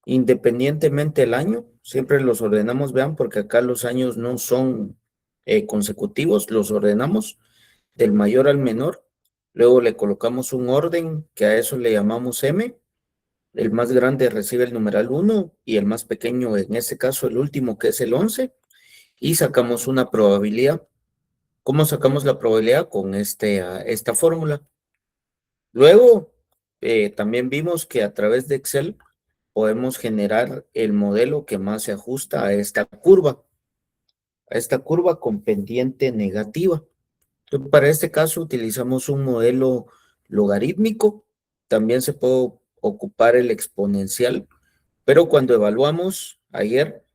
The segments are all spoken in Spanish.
independientemente del año, siempre los ordenamos, vean, porque acá los años no son consecutivos, los ordenamos del mayor al menor, luego le colocamos un orden que a eso le llamamos M, el más grande recibe el numeral 1 y el más pequeño, en este caso el último que es el 11, y sacamos una probabilidad. ¿Cómo sacamos la probabilidad? Con esta fórmula. Luego, también vimos que a través de Excel podemos generar el modelo que más se ajusta a esta curva con pendiente negativa. Entonces, para este caso utilizamos un modelo logarítmico, también se puede ocupar el exponencial, pero cuando evaluamos ayer,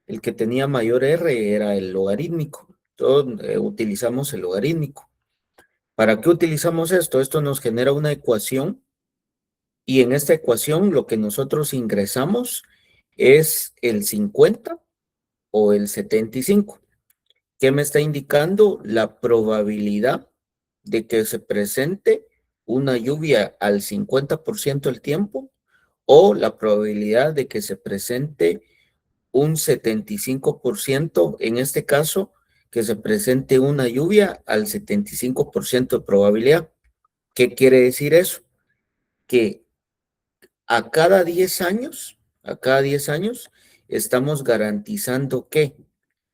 el que tenía mayor R era el logarítmico. Entonces, utilizamos el logarítmico. ¿Para qué utilizamos esto? Esto nos genera una ecuación y en esta ecuación lo que nosotros ingresamos es el 50 o el 75. ¿Qué me está indicando? La probabilidad de que se presente una lluvia al 50% del tiempo o la probabilidad de que se presente un 75%, en este caso, que se presente una lluvia al 75% de probabilidad. ¿Qué quiere decir eso? Que a cada 10 años, estamos garantizando que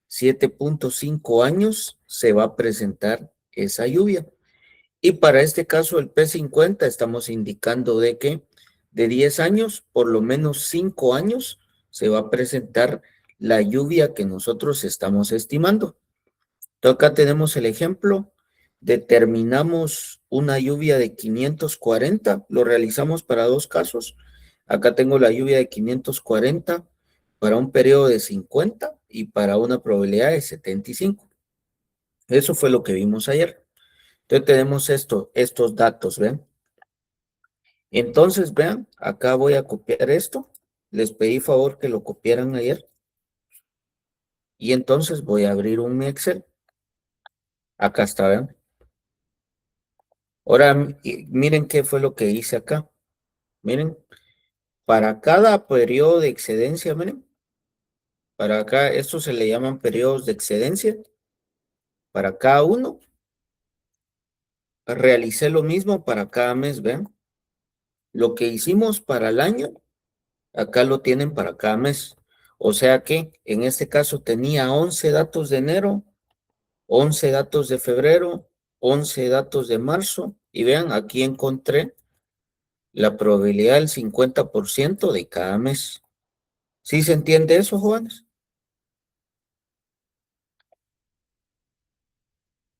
7.5 años se va a presentar esa lluvia. Y para este caso, el P50, estamos indicando de que de 10 años, por lo menos 5 años, se va a presentar la lluvia que nosotros estamos estimando. Entonces, acá tenemos el ejemplo. Determinamos una lluvia de 540, lo realizamos para dos casos. Acá tengo la lluvia de 540 para un periodo de 50 y para una probabilidad de 75. Eso fue lo que vimos ayer. Entonces tenemos estos datos, ¿ven? Entonces, vean, acá voy a copiar esto. Les pedí favor que lo copiaran ayer. Y entonces voy a abrir un Excel. Acá está, ¿ven? Ahora, miren qué fue lo que hice acá. Miren, para cada periodo de excedencia, miren, para acá, estos se le llaman periodos de excedencia. Para cada uno, realicé lo mismo para cada mes, ¿ven? Lo que hicimos para el año, acá lo tienen para cada mes. O sea que en este caso tenía 11 datos de enero, 11 datos de febrero, 11 datos de marzo. Y vean, aquí encontré la probabilidad del 50% de cada mes. ¿Sí se entiende eso, jóvenes?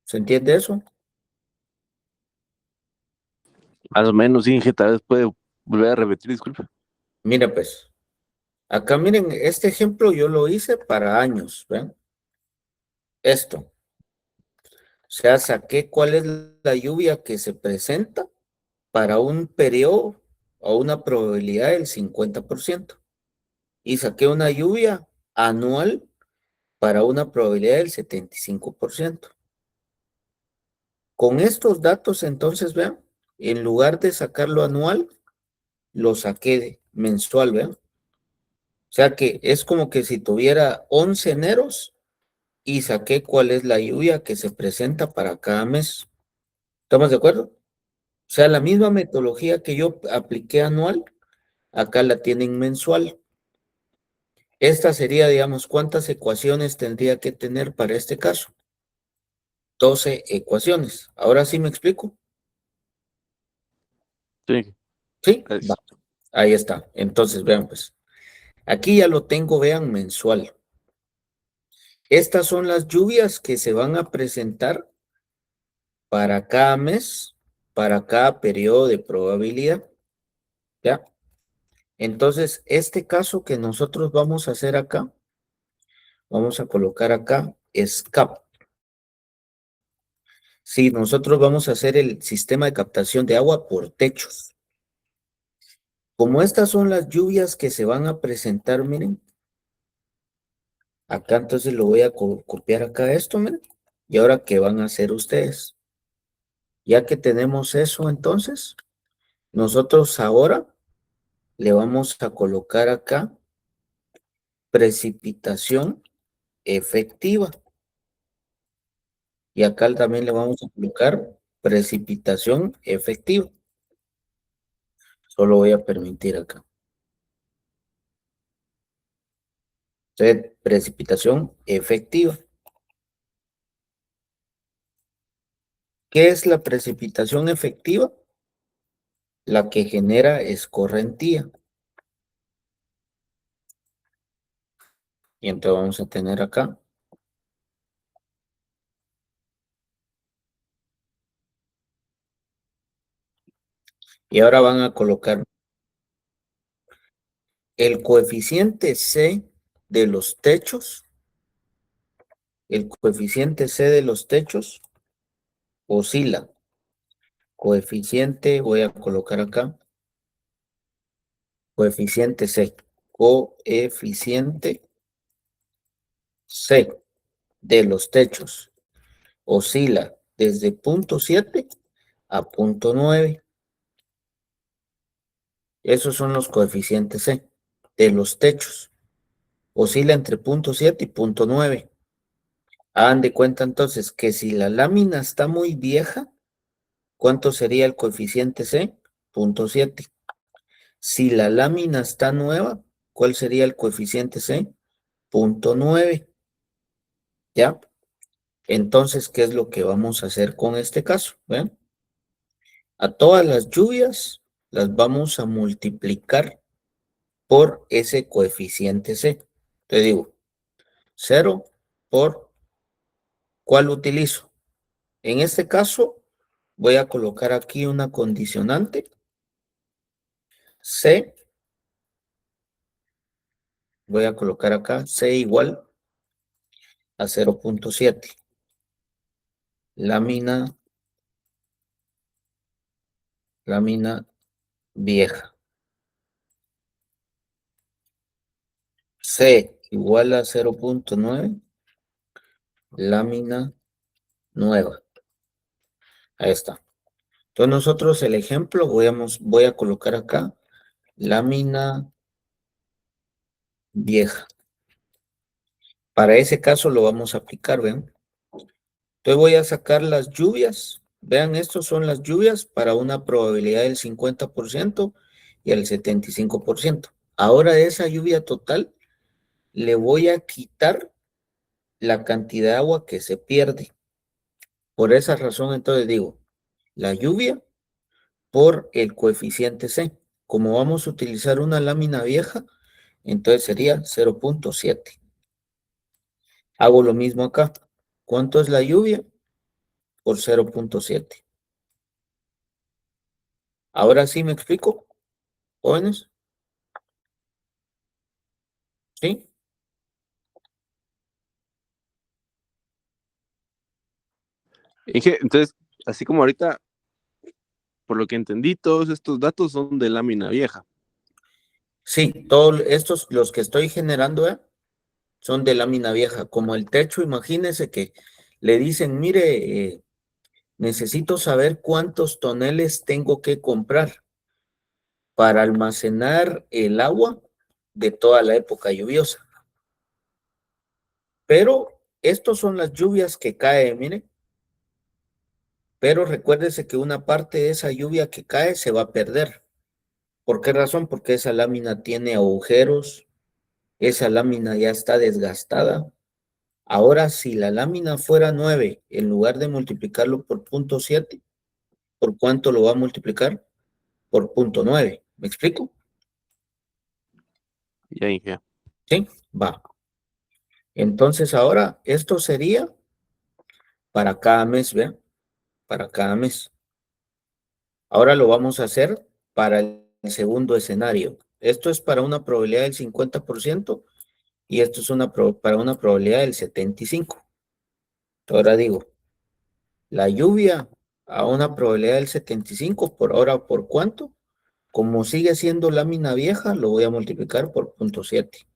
¿Se entiende eso? Más o menos, sí, tal vez puede volver a repetir, disculpe. Mira, pues, acá miren, este ejemplo yo lo hice para años, ¿ven? Esto. O sea, saqué cuál es la lluvia que se presenta para un periodo o una probabilidad del 50%. Y saqué una lluvia anual para una probabilidad del 75%. Con estos datos, entonces, vean, en lugar de sacarlo anual, lo saqué mensual, vean. O sea que es como que si tuviera 11 eneros y saqué cuál es la lluvia que se presenta para cada mes. ¿Estamos de acuerdo? O sea, la misma metodología que yo apliqué anual, acá la tienen mensual. Esta sería, digamos, ¿cuántas ecuaciones tendría que tener para este caso? 12 ecuaciones. Ahora sí me explico. Sí, ¿Sí? Va. gracias. Ahí está. Entonces, vean, pues. Aquí ya lo tengo, vean, mensual. Estas son las lluvias que se van a presentar para cada mes, para cada periodo de probabilidad. ¿Ya? Entonces, este caso que nosotros vamos a hacer acá, vamos a colocar acá SCAP. Sí, nosotros vamos a hacer el sistema de captación de agua por techos. Como estas son las lluvias que se van a presentar, miren, acá entonces lo voy a copiar acá esto, miren, y ahora, ¿qué van a hacer ustedes? Ya que tenemos eso, entonces, nosotros ahora le vamos a colocar acá precipitación efectiva. Y acá también le vamos a colocar precipitación efectiva. Solo voy a permitir acá. Entonces, precipitación efectiva. ¿Qué es la precipitación efectiva? La que genera escorrentía. Y entonces vamos a tener acá. Y ahora van a colocar el coeficiente C de los techos. El coeficiente C de los techos oscila. Coeficiente, voy a colocar acá. Coeficiente C. Coeficiente C de los techos oscila desde 0.7 a 0.9. Esos son los coeficientes C de los techos. Oscila entre 0.7 y 0.9. Hagan de cuenta entonces que si la lámina está muy vieja, ¿cuánto sería el coeficiente C? 0.7. Si la lámina está nueva, ¿cuál sería el coeficiente C? 0.9. ¿Ya? Entonces, ¿qué es lo que vamos a hacer con este caso? ¿Ven? A todas las lluvias las vamos a multiplicar por ese coeficiente C. Te digo, 0 por ¿cuál utilizo? En este caso, voy a colocar aquí una condicionante. C, voy a colocar acá C igual a 0.7. Lámina vieja. C igual a 0.9. Lámina nueva. Ahí está. Entonces nosotros el ejemplo voy a colocar acá lámina vieja. Para ese caso lo vamos a aplicar, ¿ven? Entonces voy a sacar las lluvias. Vean, estos son las lluvias para una probabilidad del 50% y el 75%. Ahora de esa lluvia total le voy a quitar la cantidad de agua que se pierde. Por esa razón entonces digo, la lluvia por el coeficiente C. Como vamos a utilizar una lámina vieja, entonces sería 0.7. Hago lo mismo acá. ¿Cuánto es la lluvia? Por 0.7. Ahora sí me explico, jóvenes. ¿Sí? Entonces, así como ahorita, por lo que entendí, todos estos datos son de lámina vieja. Sí, todos estos, los que estoy generando, son de lámina vieja. Como el techo, imagínense que le dicen, mire, necesito saber cuántos toneles tengo que comprar para almacenar el agua de toda la época lluviosa. Pero estos son las lluvias que caen, mire. Pero recuérdese que una parte de esa lluvia que cae se va a perder. ¿Por qué razón? Porque esa lámina tiene agujeros, esa lámina ya está desgastada. Ahora, si la lámina fuera 9, en lugar de multiplicarlo por 0.7, ¿por cuánto lo va a multiplicar? Por 0.9. ¿Me explico? Ya dije. Sí, va. Entonces ahora esto sería para cada mes, ¿vean? Para cada mes. Ahora lo vamos a hacer para el segundo escenario. Esto es para una probabilidad del 50% y esto es para una probabilidad del 75%. Ahora digo, la lluvia a una probabilidad del 75%, por ahora, ¿por cuánto? Como sigue siendo lámina vieja, lo voy a multiplicar por 0.7.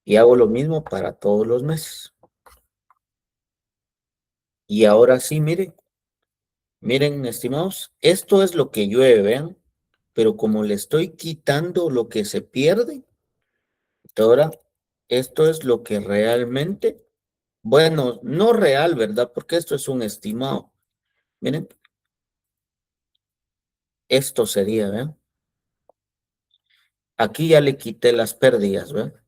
Y hago lo mismo para todos los meses. Y ahora sí, miren, estimados, esto es lo que llueve, vean. pero como le estoy quitando lo que se pierde, ahora esto es lo que realmente, bueno, no real, ¿verdad? Porque esto es un estimado. Miren, esto sería, ¿verdad? Aquí ya le quité las pérdidas, ¿verdad?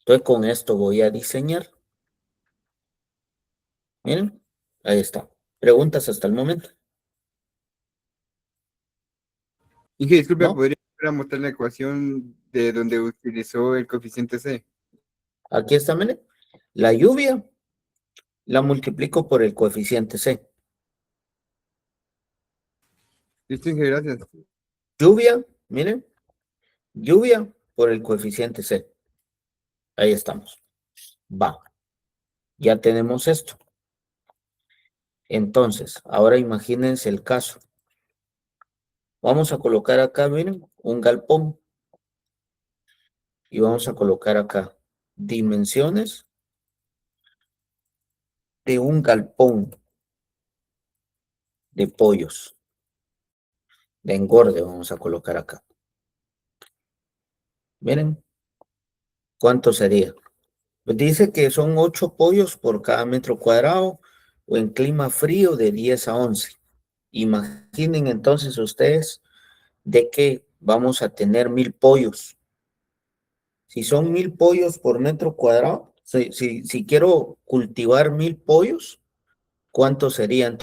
Entonces con esto voy a diseñar. Miren, ahí está. Preguntas hasta el momento, Inge, disculpe, ¿no? ¿podría volver a mostrar la ecuación de donde utilizó el coeficiente C? Aquí está, miren. La lluvia la multiplico por el coeficiente C. Listo, Inge, gracias. Lluvia, miren, lluvia por el coeficiente C. Ahí estamos. Va, ya tenemos esto. Entonces, ahora imagínense el caso. Vamos a colocar acá, miren, un galpón. Y vamos a colocar acá dimensiones de un galpón de pollos, de engorde, vamos a colocar acá. Miren, ¿cuánto sería? Pues dice que son 8 pollos por cada metro cuadrado o en clima frío de 10 a 11. Imaginen entonces ustedes de que vamos a tener 1000 pollos. Si son 1000 pollos por metro cuadrado, si quiero cultivar 1000 pollos, ¿cuántos serían?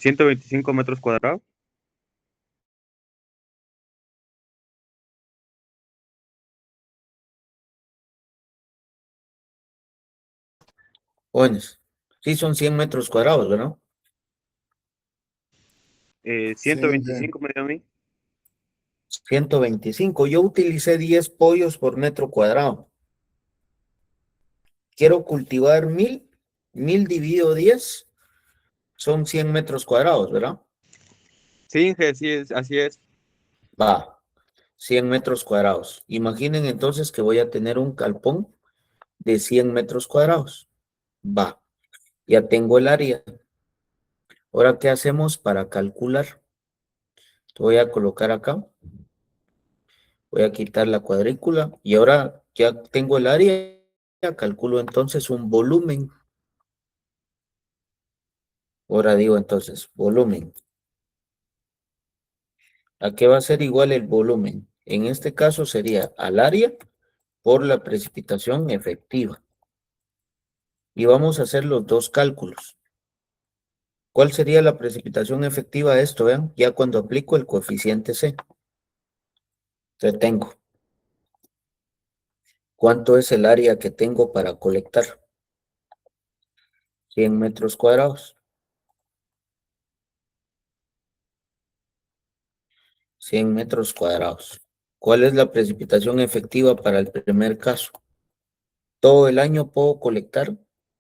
125 metros cuadrados. Jóvenes. Sí, son 100 metros cuadrados, ¿verdad? Sí, 125 me dio a mí. 125. Yo utilicé 10 pollos por metro cuadrado. Quiero cultivar 1000. 1000 dividido 10 son 100 metros cuadrados, ¿verdad? Sí, Inge, sí es, así es. Va, 100 metros cuadrados. Imaginen entonces que voy a tener un galpón de 100 metros cuadrados. Va, ya tengo el área. Ahora, ¿qué hacemos para calcular? Voy a colocar acá. Voy a quitar la cuadrícula y ahora ya tengo el área. Calculo entonces un volumen. Ahora digo entonces, volumen. ¿A qué va a ser igual el volumen? En este caso sería al área por la precipitación efectiva. Y vamos a hacer los dos cálculos. ¿Cuál sería la precipitación efectiva de esto? Vean, ya cuando aplico el coeficiente C. Entonces tengo. ¿Cuánto es el área que tengo para colectar? 100 metros cuadrados. 100 metros cuadrados. ¿Cuál es la precipitación efectiva para el primer caso? Todo el año puedo colectar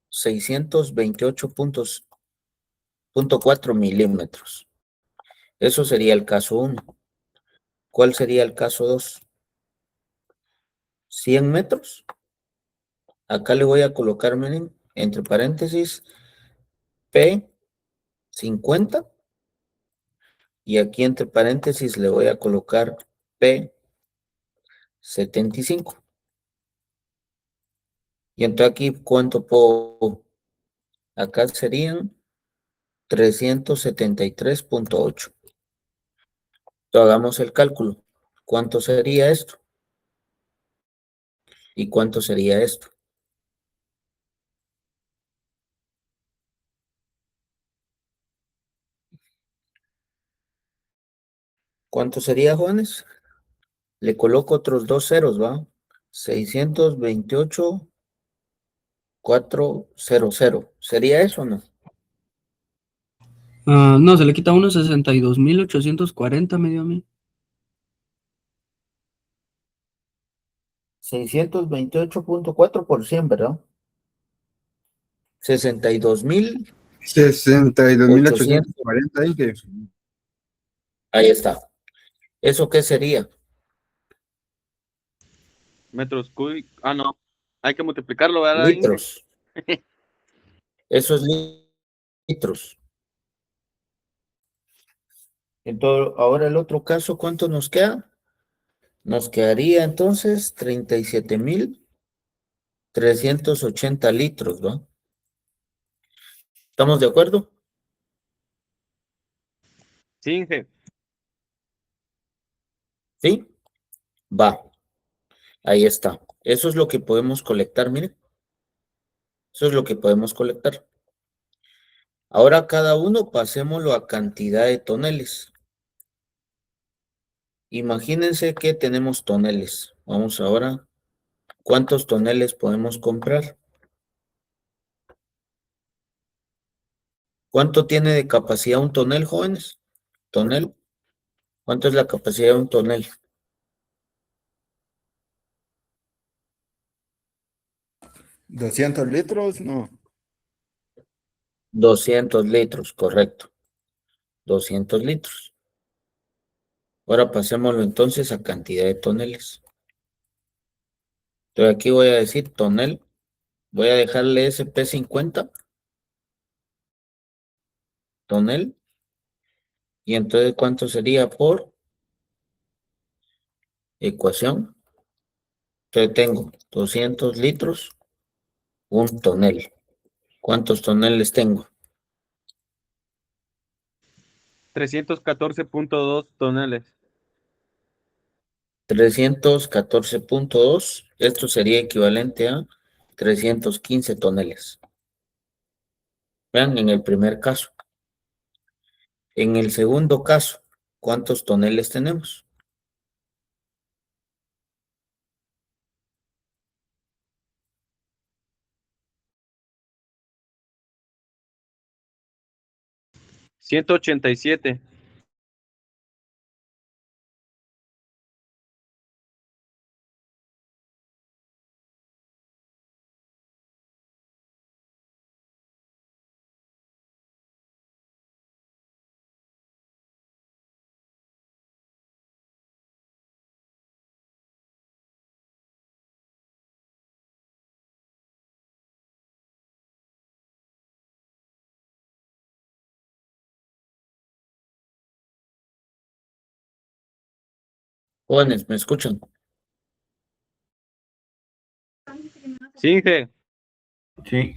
628.4 milímetros. Eso sería el caso 1. ¿Cuál sería el caso 2? 100 metros. Acá le voy a colocar, miren, entre paréntesis, P50. Y aquí entre paréntesis le voy a colocar P75. Y entonces aquí, ¿cuánto puedo? Acá serían 373.8. Hagamos el cálculo. ¿Cuánto sería esto? ¿Y cuánto sería esto? ¿Cuánto sería, jóvenes? Le coloco otros dos ceros, ¿va? 628.400. ¿Sería eso o no? No, se le quita unos 62.840, me dio a mí. 628.4%, ¿verdad? 62.800. 62.840, Inge. Ahí está. ¿Eso qué sería? Metros cúbicos. Ah, no. Hay que multiplicarlo, ¿verdad, Inge? Litros. Eso es litros. Entonces, ahora el otro caso, ¿cuánto nos queda? Nos quedaría entonces 37.380 litros, ¿no? ¿Estamos de acuerdo? Sí, Inge. ¿Sí? Va. Ahí está. Eso es lo que podemos colectar, miren. Eso es lo que podemos colectar. Ahora cada uno pasémoslo a cantidad de toneles. Imagínense que tenemos toneles. Vamos ahora, ¿cuántos toneles podemos comprar? ¿Cuánto tiene de capacidad un tonel, jóvenes? ¿Tonel? ¿Cuánto es la capacidad de un tonel? 200 litros, no. 200 litros, correcto. 200 litros. Ahora pasémoslo entonces a cantidad de toneles. Entonces aquí voy a decir tonel. Voy a dejarle SP50. Tonel. Y entonces, ¿cuánto sería por ecuación? Entonces tengo 200 litros, un tonel. ¿Cuántos toneles tengo? 314.2 toneles. 314.2. Esto sería equivalente a 315 toneles. Vean, en el primer caso. En el segundo caso, ¿cuántos toneles tenemos? 187. Jóvenes, ¿me escuchan? Sí, Inge. Sí.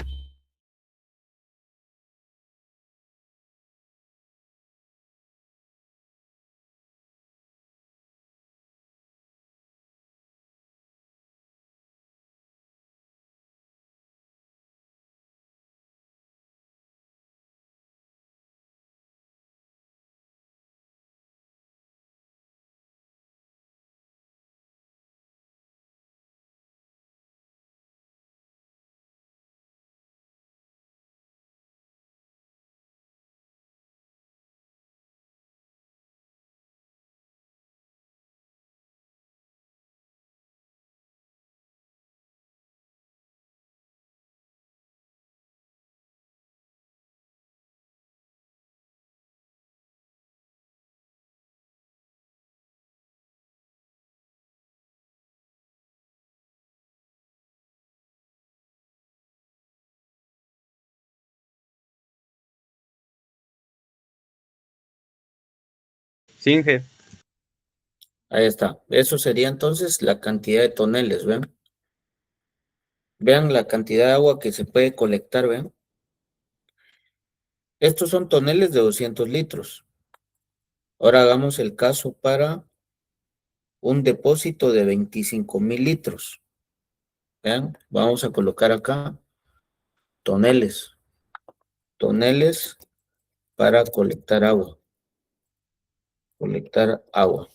Sí, Inge. Ahí está. Eso sería entonces la cantidad de toneles, ¿ven? Vean la cantidad de agua que se puede colectar, ¿ven? Estos son toneles de 200 litros. Ahora hagamos el caso para un depósito de 25.000 litros. Vean, vamos a colocar acá toneles. Toneles para colectar agua. Colectar agua.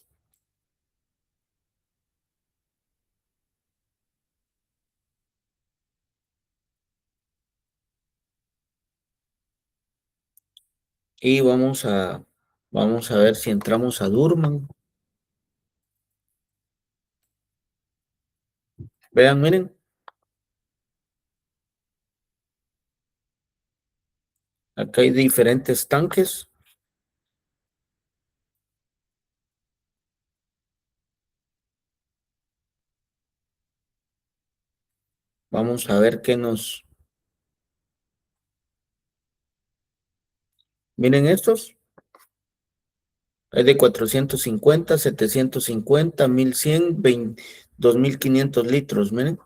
Y vamos a ver si entramos a Durman. Vean, miren. Acá hay diferentes tanques. Vamos a ver qué nos... Miren estos. Hay de 450, 750, 1100, 2500 litros, miren.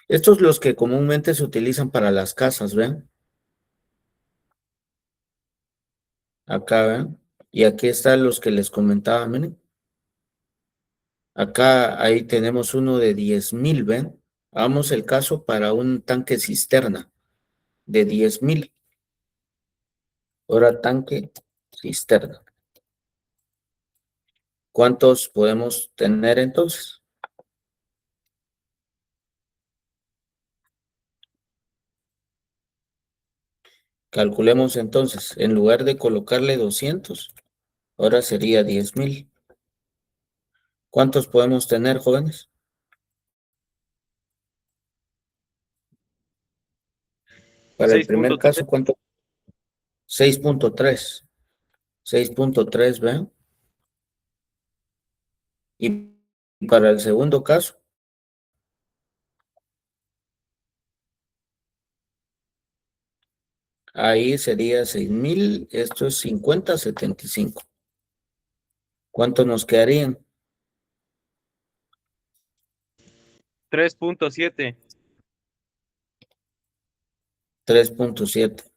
Estos los que comúnmente se utilizan para las casas, ¿ven? Acá, ¿ven? Y aquí están los que les comentaba, miren. Acá, ahí tenemos uno de 10,000, ¿ven? Hagamos el caso para un tanque cisterna de 10,000. Ahora tanque cisterna. ¿Cuántos podemos tener entonces? Calculemos entonces, en lugar de colocarle 200, ahora sería 10,000. ¿Cuántos podemos tener, jóvenes? Para el primer 6.3. caso, ¿cuánto? 6.3. 6.3, ¿ven? Y para el segundo caso, ahí sería 6,000, esto es 50, 75. ¿Cuántos nos quedarían? 3.7. 3.7.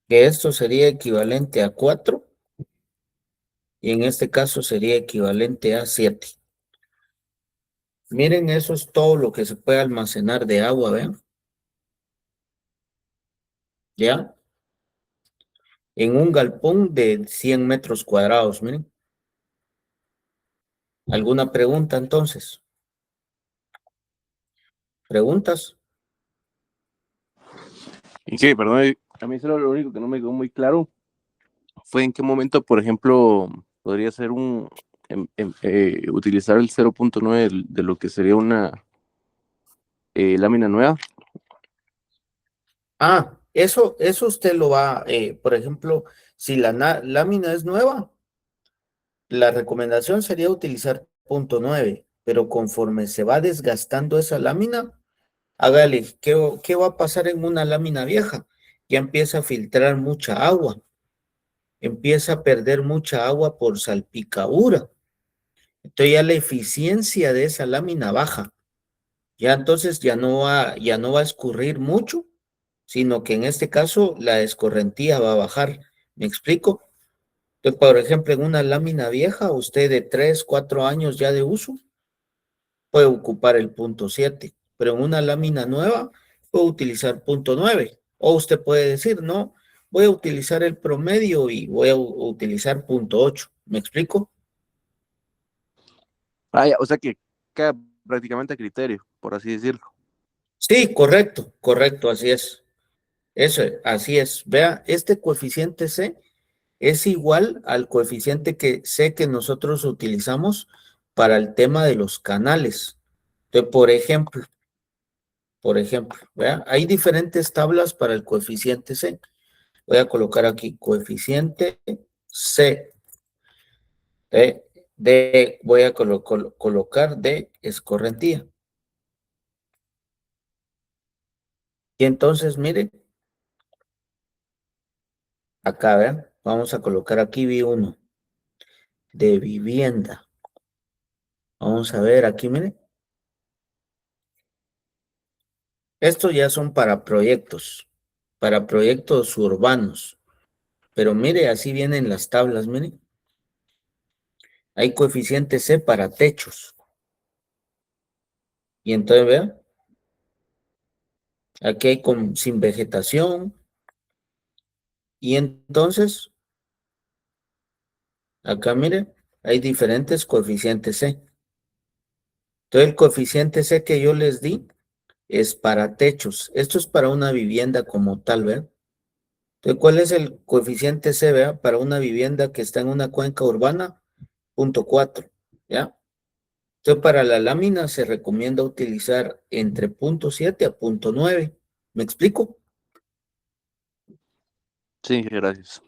Que esto sería equivalente a 4 y en este caso sería equivalente a 7. Miren, eso es todo lo que se puede almacenar de agua, ¿ven? ¿Ya? En un galpón de 100 metros cuadrados, miren. ¿Alguna pregunta entonces? ¿Preguntas? Y sí, perdón, a mí solo lo único que no me quedó muy claro fue en qué momento, por ejemplo, podría ser utilizar el 0.9 de lo que sería una lámina nueva. Ah, eso usted lo va, por ejemplo, si la lámina es nueva, la recomendación sería utilizar 0.9, pero conforme se va desgastando esa lámina, hágale, ¿qué va a pasar en una lámina vieja? Ya empieza a filtrar mucha agua, empieza a perder mucha agua por salpicadura. Entonces ya la eficiencia de esa lámina baja. Ya entonces ya no va a escurrir mucho, sino que en este caso la escorrentía va a bajar. ¿Me explico? Entonces, por ejemplo, en una lámina vieja, usted de 3, 4 años ya de uso, puede ocupar el 0.7, pero en una lámina nueva puede utilizar 0.9. O usted puede decir, no, voy a utilizar el promedio y voy a utilizar 0.8. ¿Me explico? Ah, ya, o sea que queda prácticamente a criterio, por así decirlo. Sí, correcto, correcto, así es. Eso, así es. Vea, este coeficiente C es igual al coeficiente que C que nosotros utilizamos para el tema de los canales. Entonces, por ejemplo, vea, hay diferentes tablas para el coeficiente C. Voy a colocar aquí coeficiente C. Voy a colocar de escorrentía. Y entonces, mire, acá, vean, vamos a colocar aquí V1 de vivienda. Vamos a ver aquí, mire. Estos ya son para proyectos urbanos. Pero mire, así vienen las tablas, mire. Hay coeficiente C para techos. Y entonces, vean, aquí hay sin vegetación. Y entonces, acá, mire, hay diferentes coeficientes C. Entonces, el coeficiente C que yo les di es para techos. Esto es para una vivienda como tal, ¿verdad? Entonces, ¿cuál es el coeficiente C, ¿verdad? Para una vivienda que está en una cuenca urbana, 0.4, ¿ya? Entonces, para la lámina se recomienda utilizar entre 0.7 a 0.9. ¿Me explico? Sí, gracias.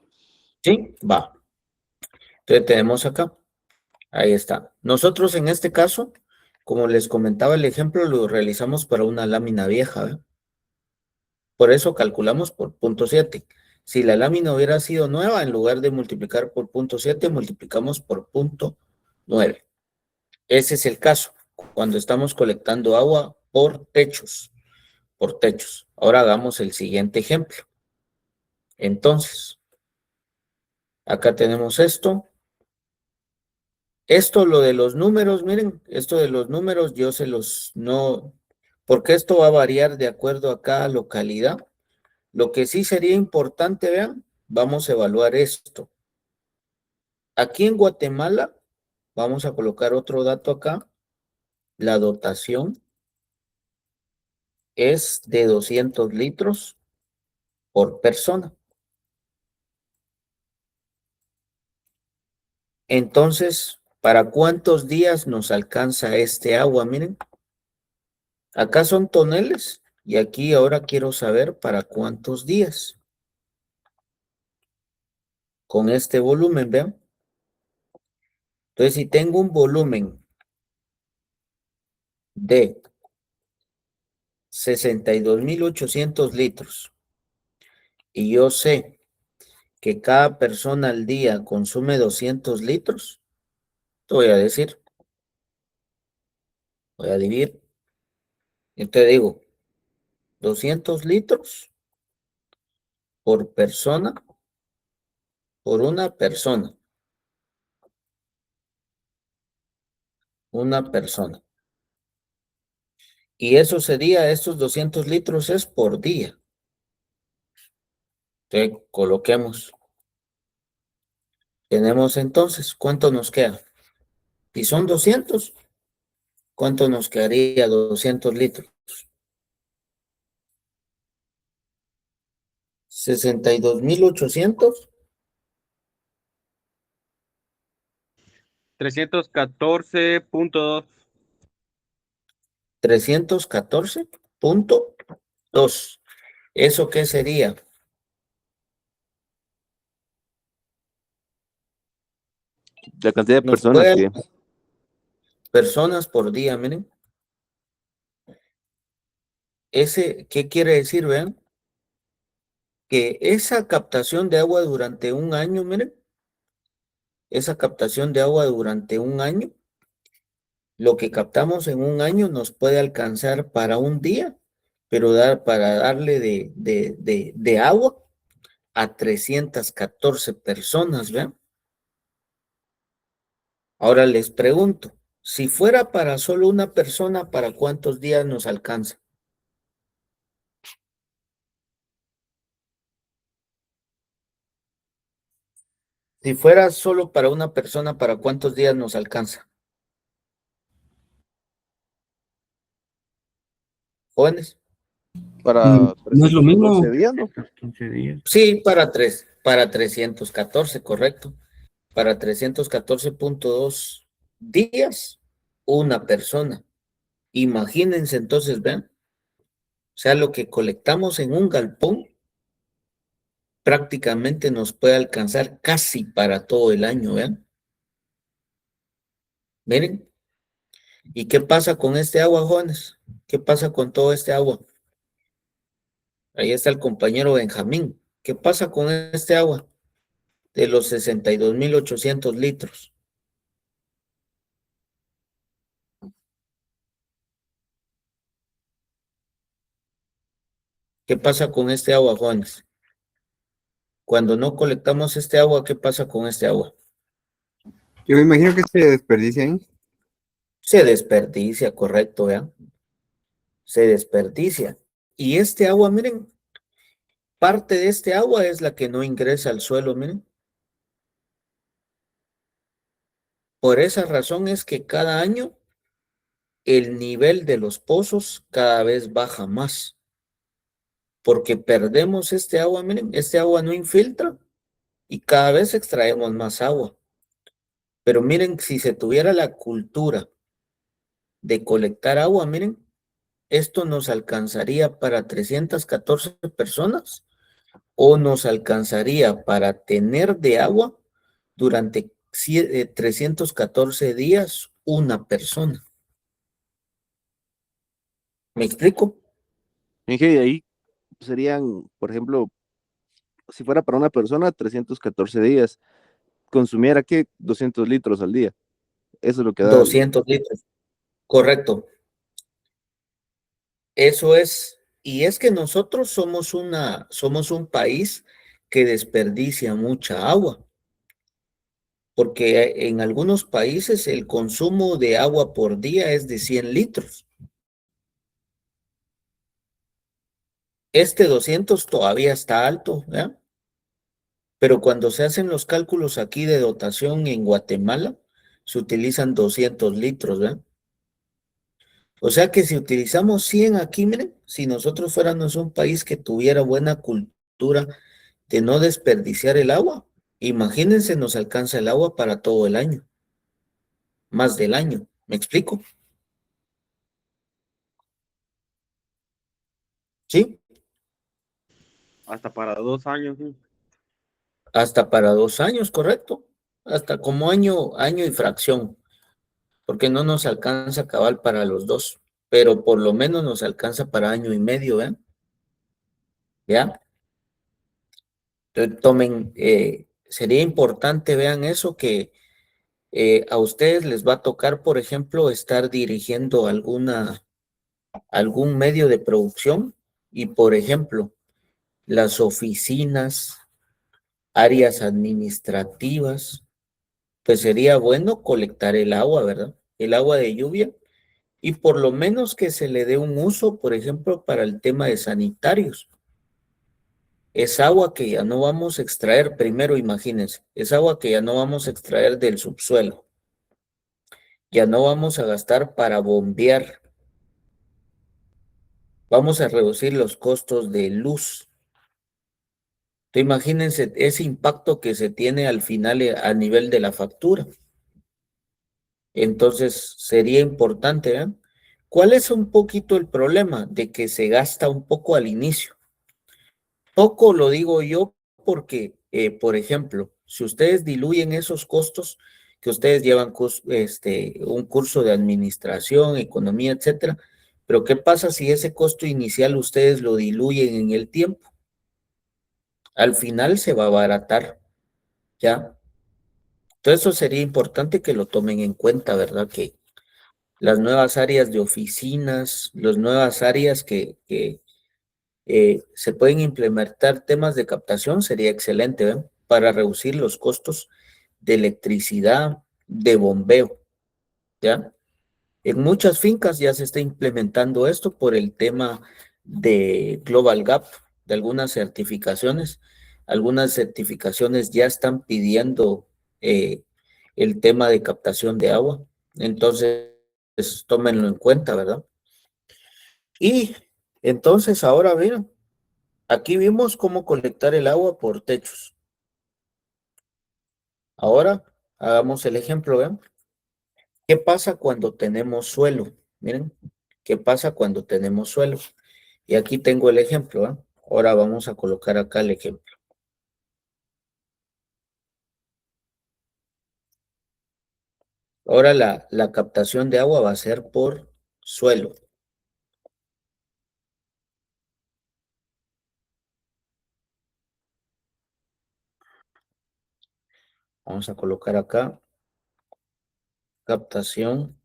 Sí, va. Entonces tenemos acá. Ahí está. Nosotros en este caso, como les comentaba el ejemplo, lo realizamos para una lámina vieja, ¿ve? Por eso calculamos por 0.7. Si la lámina hubiera sido nueva, en lugar de multiplicar por 0.7, multiplicamos por 0.9. Ese es el caso, cuando estamos colectando agua por techos, por techos. Ahora hagamos el siguiente ejemplo. Entonces, acá tenemos esto. Esto, lo de los números, miren, esto de los números yo se los no, porque esto va a variar de acuerdo a cada localidad. Lo que sí sería importante, vean, vamos a evaluar esto. Aquí en Guatemala, vamos a colocar otro dato acá. La dotación es de 200 litros por persona. Entonces, ¿para cuántos días nos alcanza este agua? Miren, acá son toneles y aquí ahora quiero saber para cuántos días. Con este volumen, vean. Entonces, si tengo un volumen de 62.800 litros y yo sé que cada persona al día consume 200 litros, te voy a decir, voy a dividir, y te digo, 200 litros por persona, por una persona, una persona. Y eso sería, estos 200 litros es por día. Entonces, coloquemos. Tenemos entonces, ¿cuánto nos queda? Si son 200, ¿cuánto nos quedaría 200 litros? 62.800. 314.2. 314.2. ¿Eso qué sería? La cantidad de Nos personas puede que... personas por día, miren. ¿Qué quiere decir? Vean, que esa captación de agua durante un año, miren, esa captación de agua durante un año, lo que captamos en un año nos puede alcanzar para un día, pero para darle de agua a 314 personas, ¿vean? Ahora les pregunto, si fuera para solo una persona, ¿para cuántos días nos alcanza? Si fuera solo para una persona, ¿para cuántos días nos alcanza? Jóvenes. Para No es lo mismo. 314 días, ¿no? 15 días. Sí, para 314, correcto. Para 314.2 días, una persona. Imagínense entonces, vean. O sea, lo que colectamos en un galpón prácticamente nos puede alcanzar casi para todo el año, vean. Miren. ¿Y qué pasa con este agua, jóvenes? ¿Qué pasa con todo este agua? Ahí está el compañero Benjamín. ¿Qué pasa con este agua? De los 62.800 litros. ¿Qué pasa con este agua, jóvenes? Cuando no colectamos este agua, ¿qué pasa con este agua? Yo me imagino que se desperdicia ahí. Se desperdicia, correcto, vean. Se desperdicia. Y este agua, miren, parte de este agua es la que no ingresa al suelo, miren. Por esa razón es que cada año el nivel de los pozos cada vez baja más. Porque perdemos este agua, miren, este agua no infiltra y cada vez extraemos más agua. Pero miren, si se tuviera la cultura de colectar agua, miren, esto nos alcanzaría para 314 personas o nos alcanzaría para tener de agua durante 314 días una persona. ¿Me explico? Inge, y ahí serían, por ejemplo, si fuera para una persona, 314 días, consumiera ¿qué? 200 litros al día. Eso es lo que da. 200 litros. Correcto. Eso es. Y es que nosotros somos un país que desperdicia mucha agua, porque en algunos países el consumo de agua por día es de 100 litros. Este 200 todavía está alto, ¿verdad? Pero cuando se hacen los cálculos aquí de dotación en Guatemala, se utilizan 200 litros, ¿verdad? O sea que si utilizamos 100 aquí, miren, si nosotros fuéramos un país que tuviera buena cultura de no desperdiciar el agua, imagínense, nos alcanza el agua para todo el año, más del año. ¿Me explico? Sí, Hasta para 2 años. Sí. hasta para 2 años, correcto. Hasta como año y fracción, porque no nos alcanza cabal para los dos, pero por lo menos nos alcanza para año y medio, ¿vean? ¿Ya? Entonces, sería importante, vean eso, que a ustedes les va a tocar, por ejemplo, estar dirigiendo algún medio de producción y, por ejemplo, las oficinas, áreas administrativas, pues sería bueno colectar el agua, ¿verdad? El agua de lluvia y por lo menos que se le dé un uso, por ejemplo, para el tema de sanitarios. Es agua que ya no vamos a extraer, primero imagínense, es agua que ya no vamos a extraer del subsuelo, ya no vamos a gastar para bombear, vamos a reducir los costos de luz. Entonces, imagínense ese impacto que se tiene al final a nivel de la factura. Entonces, sería importante, ¿vean? ¿Cuál es un poquito el problema? De que se gasta un poco al inicio. Poco lo digo yo porque, por ejemplo, si ustedes diluyen esos costos, que ustedes llevan un curso de administración, economía, etcétera, pero ¿qué pasa si ese costo inicial ustedes lo diluyen en el tiempo? Al final se va a abaratar, ¿ya? Entonces eso sería importante que lo tomen en cuenta, ¿verdad? Que las nuevas áreas de oficinas, las nuevas áreas que se pueden implementar temas de captación, sería excelente, ¿ven? Para reducir los costos de electricidad, de bombeo, ¿ya? En muchas fincas ya se está implementando esto por el tema de Global Gap, de algunas certificaciones. Algunas certificaciones ya están pidiendo el tema de captación de agua. Entonces, pues, tómenlo en cuenta, ¿verdad? Y entonces ahora, miren, aquí vimos cómo colectar el agua por techos. Ahora hagamos el ejemplo, ¿ven? ¿Qué pasa cuando tenemos suelo? Miren, ¿qué pasa cuando tenemos suelo? Y aquí tengo el ejemplo, ¿eh? Ahora vamos a colocar acá el ejemplo. Ahora la captación de agua va a ser por suelo. Vamos a colocar acá captación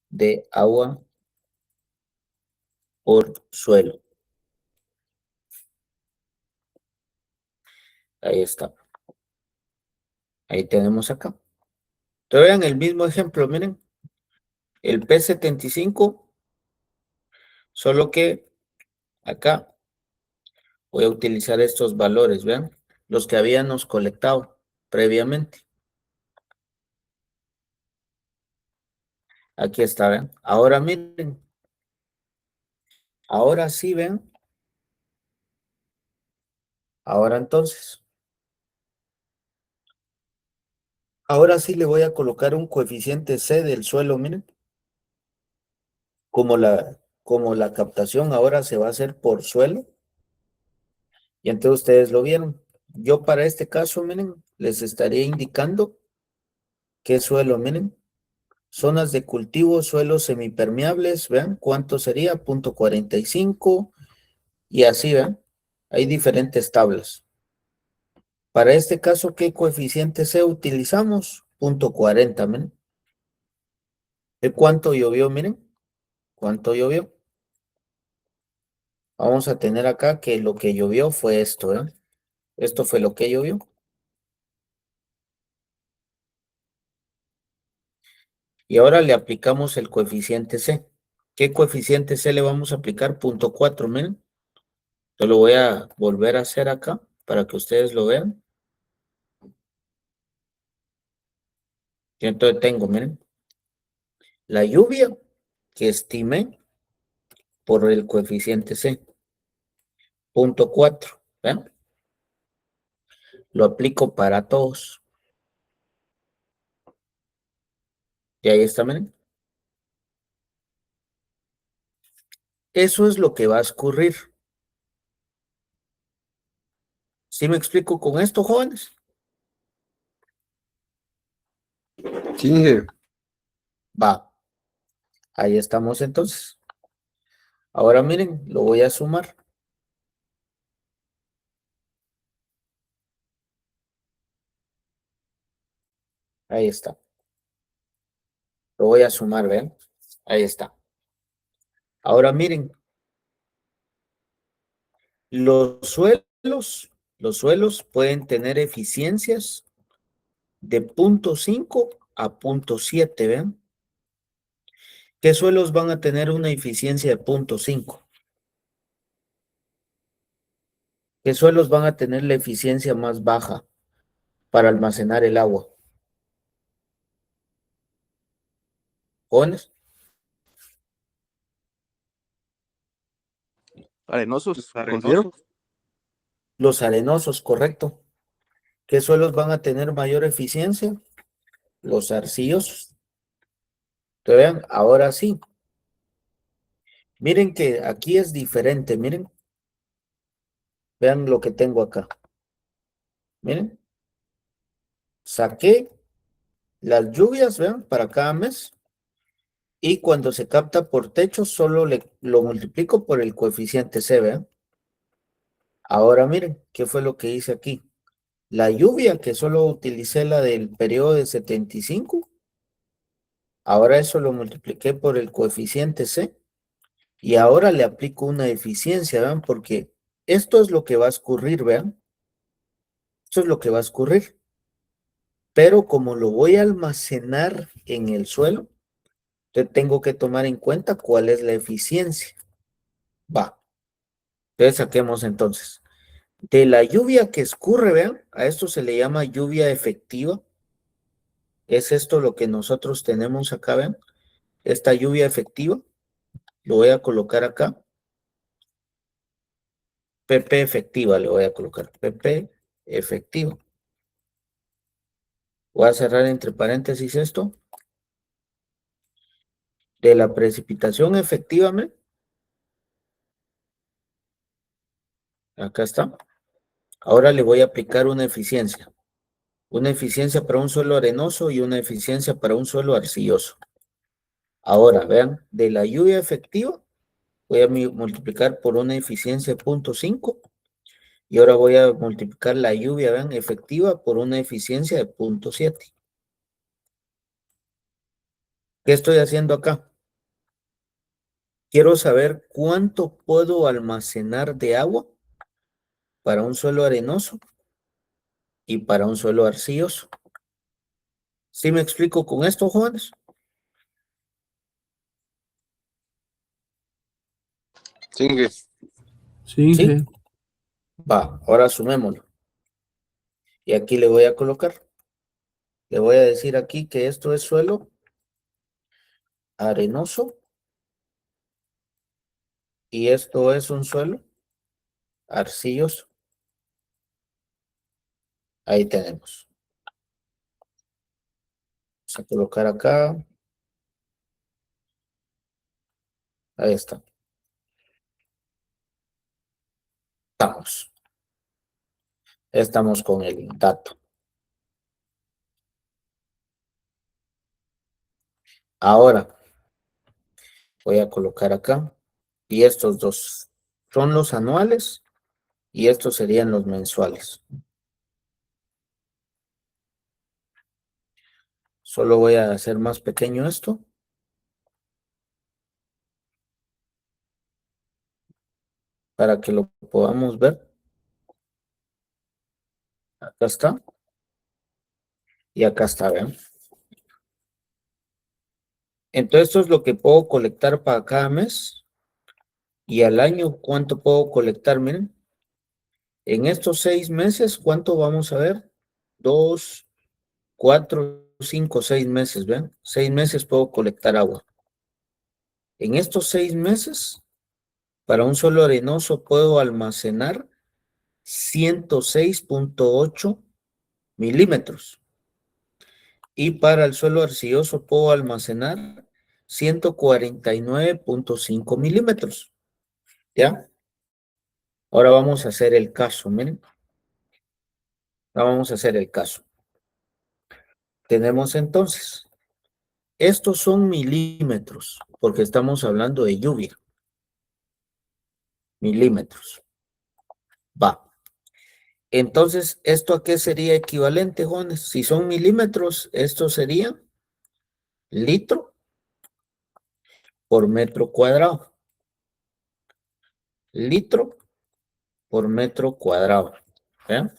de agua por suelo. Ahí está. Ahí tenemos acá. Entonces vean el mismo ejemplo, miren. El P75, solo que acá voy a utilizar estos valores, vean, los que habíamos colectado previamente. Aquí está, vean. Ahora miren, ahora sí, vean. Ahora entonces, ahora sí le voy a colocar un coeficiente C del suelo, miren. como la captación ahora se va a hacer por suelo, y entonces ustedes lo vieron. Yo para este caso, miren, les estaría indicando qué suelo, miren. Zonas de cultivo, suelos semipermeables, vean cuánto sería, 0.45 y así, vean. Hay diferentes tablas. Para este caso, ¿qué coeficiente C utilizamos? 0.40, miren. ¿De cuánto llovió? Miren, ¿cuánto llovió? Vamos a tener acá que lo que llovió fue esto, ¿eh? Esto fue lo que llovió. Y ahora le aplicamos el coeficiente C. ¿Qué coeficiente C le vamos a aplicar? 0.4, miren. Yo lo voy a volver a hacer acá para que ustedes lo vean. Y entonces tengo, miren, la lluvia que estimé por el coeficiente C. 0.4, ¿ven? Lo aplico para todos. Y ahí está, miren. Eso es lo que va a escurrir. ¿Sí me explico con esto, jóvenes? Sí, Inge. Va. Ahí estamos entonces. Ahora miren, lo voy a sumar. Ahí está. Lo voy a sumar, ¿ven? Ahí está. Ahora miren, los suelos pueden tener eficiencias de 0.5 a 0.7, ¿ven? ¿Qué suelos van a tener una eficiencia de 0.5? ¿Qué suelos van a tener la eficiencia más baja para almacenar el agua? ¿Jóvenes? Arenosos, Los considero. arenosos. Los arenosos, correcto. ¿Qué suelos van a tener mayor eficiencia? Los arcillosos. Te vean, ahora sí. Miren que aquí es diferente, miren. Vean lo que tengo acá. Miren. Saqué las lluvias, vean, para cada mes. Y cuando se capta por techo, solo lo multiplico por el coeficiente C, vean. Ahora miren, ¿qué fue lo que hice aquí? La lluvia, que solo utilicé la del periodo de 75, ahora eso lo multipliqué por el coeficiente C y ahora le aplico una eficiencia, vean, porque esto es lo que va a escurrir, vean. Esto es lo que va a escurrir. Pero como lo voy a almacenar en el suelo, yo tengo que tomar en cuenta cuál es la eficiencia. Va. Entonces saquemos entonces. De la lluvia que escurre, vean, a esto se le llama lluvia efectiva. Es esto lo que nosotros tenemos acá, vean. Esta lluvia efectiva, lo voy a colocar acá. PP efectiva le voy a colocar. PP efectiva. Voy a cerrar entre paréntesis esto. De la precipitación efectiva, acá está. Ahora le voy a aplicar una eficiencia. Una eficiencia para un suelo arenoso y una eficiencia para un suelo arcilloso. Ahora, vean, de la lluvia efectiva voy a multiplicar por una eficiencia de 0.5 y ahora voy a multiplicar la lluvia, vean, efectiva por una eficiencia de 0.7. ¿Qué estoy haciendo acá? Quiero saber cuánto puedo almacenar de agua para un suelo arenoso y para un suelo arcilloso. ¿Sí me explico con esto, jóvenes? Sí, Inge. Sí, ¿Sí? Inge. Va, ahora sumémoslo. Y aquí le voy a colocar. Le voy a decir aquí que esto es suelo arenoso y esto es un suelo arcilloso. Ahí tenemos. Vamos a colocar acá. Ahí está. Estamos con el dato. Ahora voy a colocar acá. Y estos dos son los anuales y estos serían los mensuales. Solo voy a hacer más pequeño esto. Para que lo podamos ver. Acá está. Y acá está, ¿ven? Entonces, esto es lo que puedo colectar para cada mes. Y al año, ¿cuánto puedo colectar? Miren. En estos 6 meses, ¿cuánto vamos a ver? 2, 4, 5, 6 meses, ¿ven? 6 meses puedo colectar agua. En estos 6 meses, para un suelo arenoso puedo almacenar 106.8 milímetros. Y para el suelo arcilloso puedo almacenar 149.5 milímetros. ¿Ya? Ahora vamos a hacer el caso, miren. Ahora vamos a hacer el caso. Tenemos entonces, estos son milímetros, porque estamos hablando de lluvia. Milímetros. Va. Entonces, ¿esto a qué sería equivalente, jóvenes? Si son milímetros, esto sería litro por metro cuadrado. Litro por metro cuadrado. ¿Vean?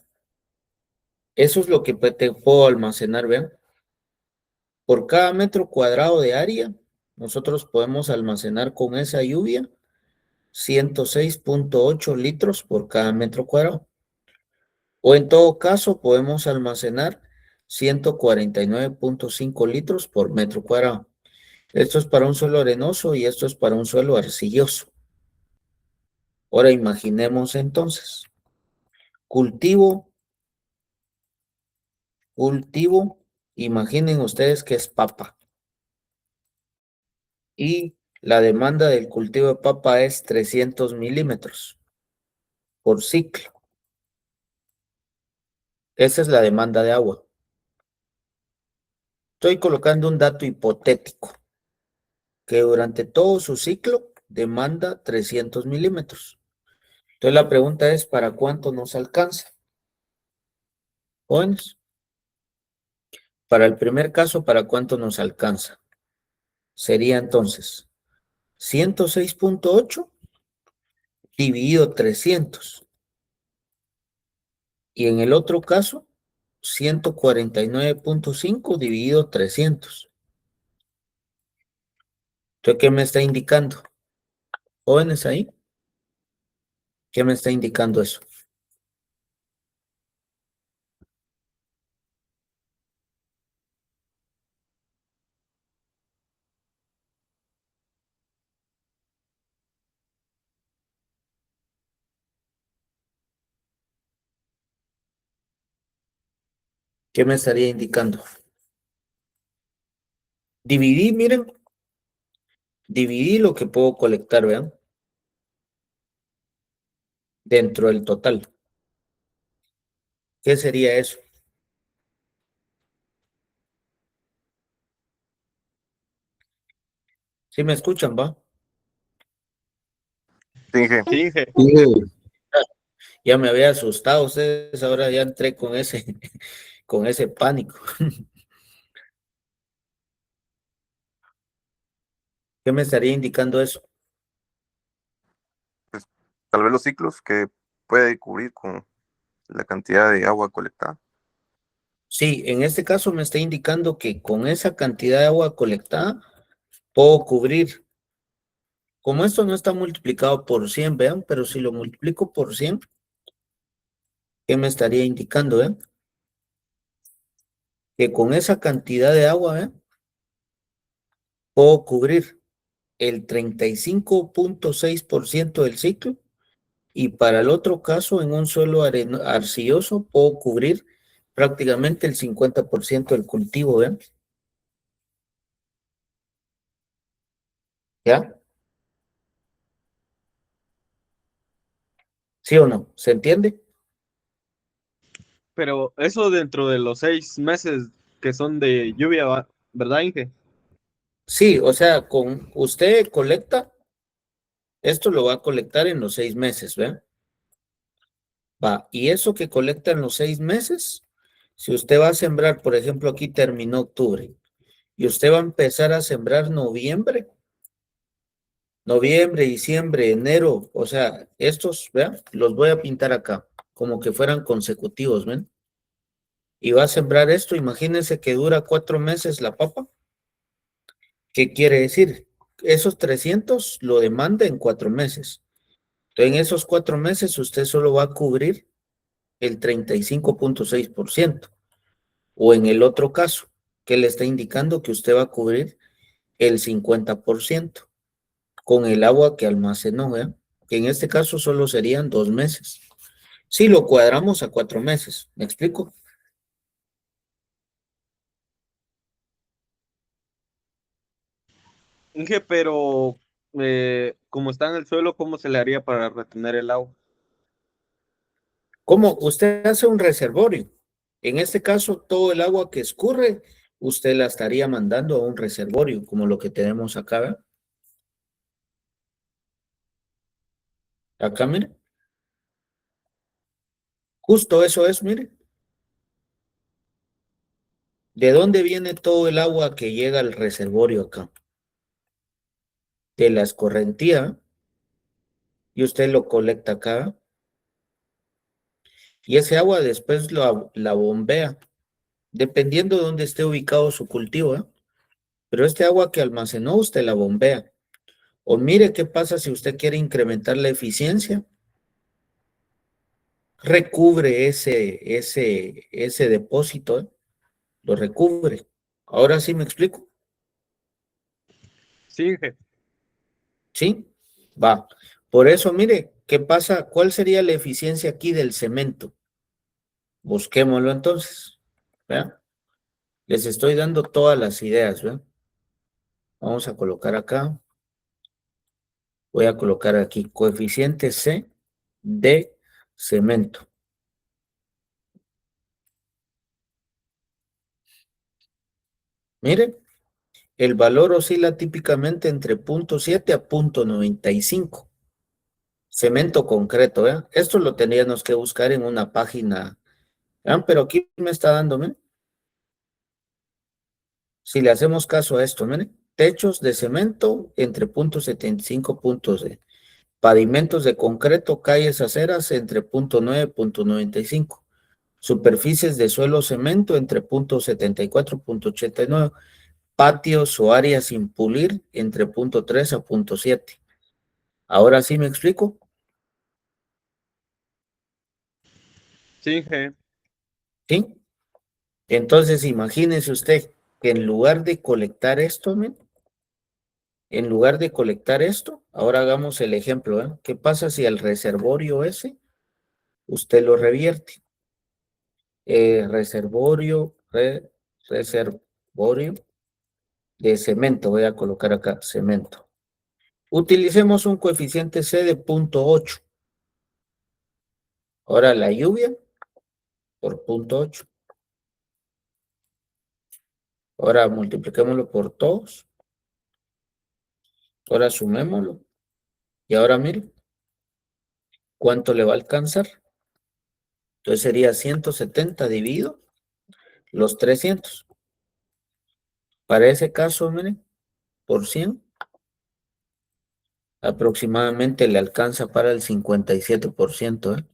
Eso es lo que te puedo almacenar, ¿vean? Por cada metro cuadrado de área, nosotros podemos almacenar con esa lluvia 106.8 litros por cada metro cuadrado. O en todo caso, podemos almacenar 149.5 litros por metro cuadrado. Esto es para un suelo arenoso y esto es para un suelo arcilloso. Ahora imaginemos entonces, cultivo, imaginen ustedes que es papa. Y la demanda del cultivo de papa es 300 milímetros por ciclo. Esa es la demanda de agua. Estoy colocando un dato hipotético, que durante todo su ciclo demanda 300 milímetros. Entonces la pregunta es, ¿para cuánto nos alcanza? Jóvenes, para el primer caso, ¿para cuánto nos alcanza? Sería entonces 106.8 dividido 300. Y en el otro caso, 149.5 dividido 300. Entonces, ¿qué me está indicando? Jóvenes ahí, ¿qué me está indicando eso? ¿Qué me estaría indicando? Dividí, miren, dividí lo que puedo colectar, vean, dentro del total. ¿Qué sería eso? ¿Sí me escuchan, va? Sí, Inge. Sí, Inge. Ya me había asustado ustedes, ahora ya entré con ese, con ese pánico. ¿Qué me estaría indicando eso? Pues, tal vez los ciclos que puede cubrir con la cantidad de agua colectada. Sí, en este caso me está indicando que con esa cantidad de agua colectada puedo cubrir. Como esto no está multiplicado por 100, vean, pero si lo multiplico por 100, ¿qué me estaría indicando, vean? Que con esa cantidad de agua, vean, puedo cubrir el 35.6% del ciclo y para el otro caso, en un suelo arcilloso, puedo cubrir prácticamente el 50% del cultivo, vean. ¿Ya? ¿Sí o no? ¿Se entiende? Pero eso dentro de los 6 meses que son de lluvia, ¿verdad, Inge? Sí, o sea, con usted colecta, esto lo va a colectar en los 6 meses, ¿ve? Va, y eso que colecta en los 6 meses, si usted va a sembrar, por ejemplo, aquí terminó octubre, y usted va a empezar a sembrar noviembre, diciembre, enero, o sea, estos, vean, los voy a pintar acá, como que fueran consecutivos, ¿ven? Y va a sembrar esto, imagínense que dura 4 meses la papa. ¿Qué quiere decir? Esos 300 lo demanda en 4 meses. Entonces, en esos 4 meses usted solo va a cubrir el 35,6%. O en el otro caso, que le está indicando que usted va a cubrir el 50% con el agua que almacenó, ¿verdad? Que en este caso solo serían 2 meses. Si lo cuadramos a 4 meses, ¿me explico? Inge, pero como está en el suelo, ¿cómo se le haría para retener el agua? ¿Cómo? Usted hace un reservorio. En este caso, todo el agua que escurre, usted la estaría mandando a un reservorio, como lo que tenemos acá, ¿verdad? Acá, mire. Justo eso es, mire. ¿De dónde viene todo el agua que llega al reservorio acá? De la escorrentía, y usted lo colecta acá, y ese agua después la bombea, dependiendo de dónde esté ubicado su cultivo, ¿eh? Pero este agua que almacenó, usted la bombea. O mire qué pasa si usted quiere incrementar la eficiencia, recubre ese depósito, ¿eh? Lo recubre. Ahora sí me explico, Sí, Inge. ¿sí? Va. Por eso, mire, ¿qué pasa? ¿Cuál sería la eficiencia aquí del cemento? Busquémoslo entonces, ¿verdad? Les estoy dando todas las ideas, ¿verdad? Vamos a colocar acá, voy a colocar aquí, coeficiente C de cemento. Miren, el valor oscila típicamente entre 0,7 a 0,95. Cemento concreto, ¿verdad? Esto lo tendríamos que buscar en una página, ¿verdad? Pero aquí me está dando, miren. Si le hacemos caso a esto, miren, techos de cemento entre 0,75 puntos. Pavimentos de concreto, calles, aceras entre 0,9 y 0,95. Superficies de suelo cemento entre 0,74 y 0,89. Patios o áreas sin pulir entre 0,3 a 0,7. Ahora sí me explico. Sí, Inge. ¿Sí? Entonces imagínese usted que en lugar de colectar esto, ¿me? En lugar de colectar esto, ahora hagamos el ejemplo, ¿eh? ¿Qué pasa si el reservorio ese usted lo revierte? Reservorio de cemento, voy a colocar acá, cemento. Utilicemos un coeficiente C de 0,8. Ahora la lluvia por 0,8. Ahora multipliquémoslo por todos. Ahora sumémoslo. Y ahora mire, ¿cuánto le va a alcanzar? Entonces sería 170 dividido los 300. Para ese caso, mire, por 100, aproximadamente le alcanza para el 57%, ¿eh?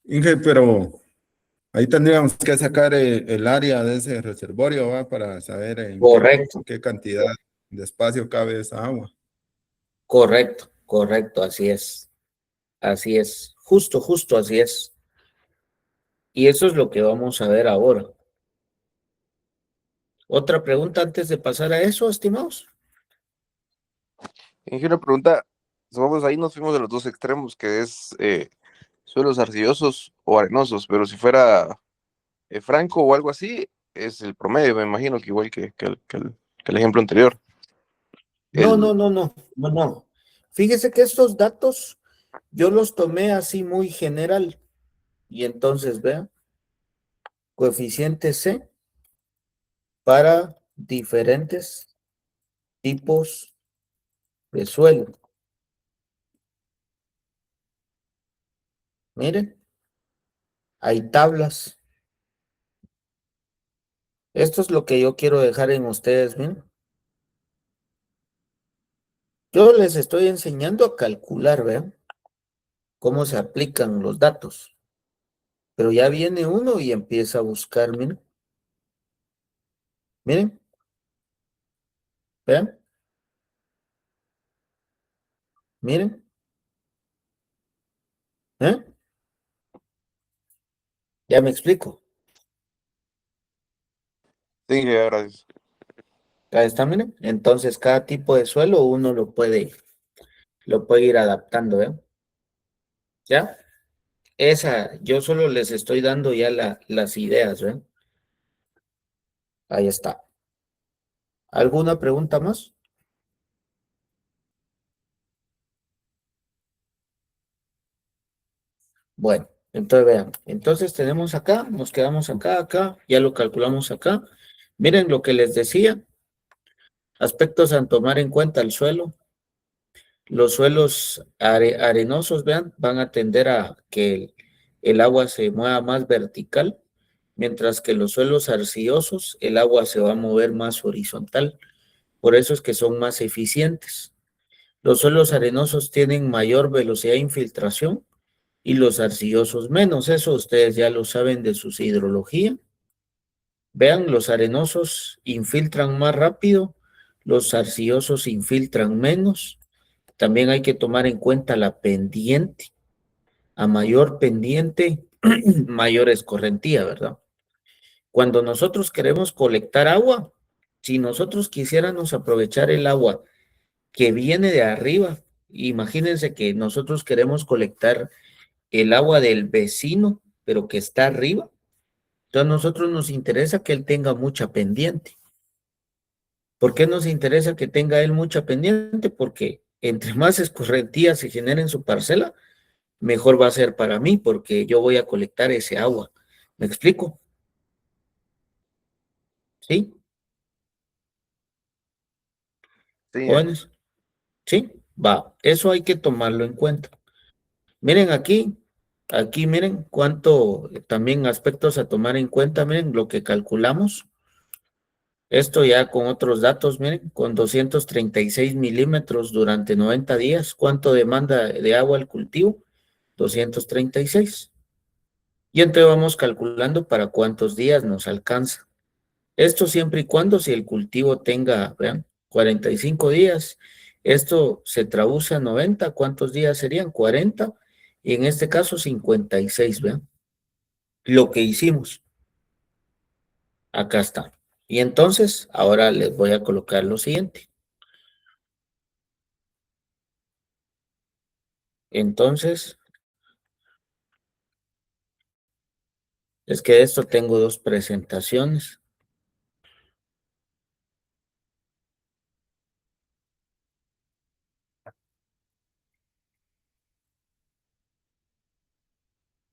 Inge, pero ahí tendríamos que sacar el área de ese reservorio, ¿va? Para saber Correcto, qué cantidad de espacio cabe esa agua. correcto, correcto, así es. Así es. Justo así es. Y eso es lo que vamos a ver ahora. ¿Otra pregunta antes de pasar a eso, estimados? Inge, una pregunta, vamos ahí nos fuimos de los dos extremos, que es suelos arcillosos o arenosos, pero si fuera franco o algo así, es el promedio, me imagino que igual que el ejemplo anterior. No, no, no, no, no, no. Fíjese que estos datos yo los tomé así muy general. Y entonces, vean, coeficiente C para diferentes tipos de suelo. Miren, hay tablas. Esto es lo que yo quiero dejar en ustedes, miren. Yo les estoy enseñando a calcular, vean, cómo se aplican los datos. Pero ya viene uno y empieza a buscar, miren. Miren, vean, miren, ¿eh? Ya me explico. Sí, gracias. Ahí está, miren. Entonces, cada tipo de suelo uno lo puede ir adaptando, ¿eh? ¿Ya? Yo solo les estoy dando ya las ideas, ¿ven? Ahí está. ¿Alguna pregunta más? Bueno, entonces vean. Entonces tenemos acá, nos quedamos acá, ya lo calculamos acá. Miren lo que les decía. Aspectos a tomar en cuenta el suelo. Los suelos arenosos, vean, van a tender a que el agua se mueva más vertical, mientras que los suelos arcillosos, el agua se va a mover más horizontal. Por eso es que son más eficientes. Los suelos arenosos tienen mayor velocidad de infiltración y los arcillosos menos. Eso ustedes ya lo saben de su hidrología. Vean, los arenosos infiltran más rápido, los arcillosos infiltran menos. También hay que tomar en cuenta la pendiente. A mayor pendiente, mayor escorrentía, ¿verdad? Cuando nosotros queremos colectar agua, si nosotros quisiéramos aprovechar el agua que viene de arriba, imagínense que nosotros queremos colectar el agua del vecino, pero que está arriba. Entonces a nosotros nos interesa que él tenga mucha pendiente. ¿Por qué nos interesa que tenga él mucha pendiente? Porque entre más escorrentías se genera en su parcela, mejor va a ser para mí, porque yo voy a colectar ese agua. ¿Me explico? ¿Sí? Sí, ¿Jóvenes? ¿Sí? Va, eso hay que tomarlo en cuenta. Miren aquí miren cuánto también aspectos a tomar en cuenta, miren lo que calculamos. Esto ya con otros datos, miren, con 236 milímetros durante 90 días, ¿cuánto demanda de agua el cultivo? 236. Y entonces vamos calculando para cuántos días nos alcanza. Esto siempre y cuando si el cultivo tenga, vean, 45 días, esto se traduce a 90, ¿cuántos días serían? 40, y en este caso 56, vean. Lo que hicimos, acá está. Y entonces, ahora les voy a colocar lo siguiente. Entonces, es que de esto tengo dos presentaciones.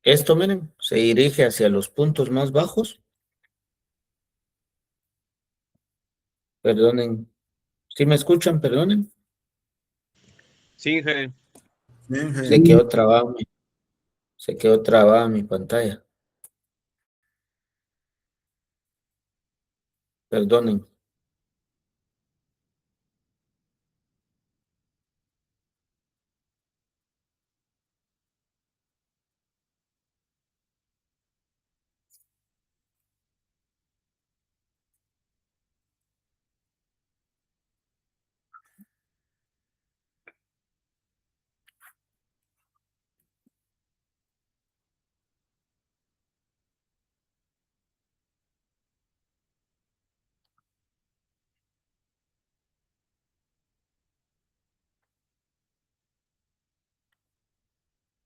Esto, miren, se dirige hacia los puntos más bajos. Perdonen. ¿Sí me escuchan? Perdonen. Sí, Inge. Bien, Se quedó trabado, se quedó trabada mi pantalla. Perdonen.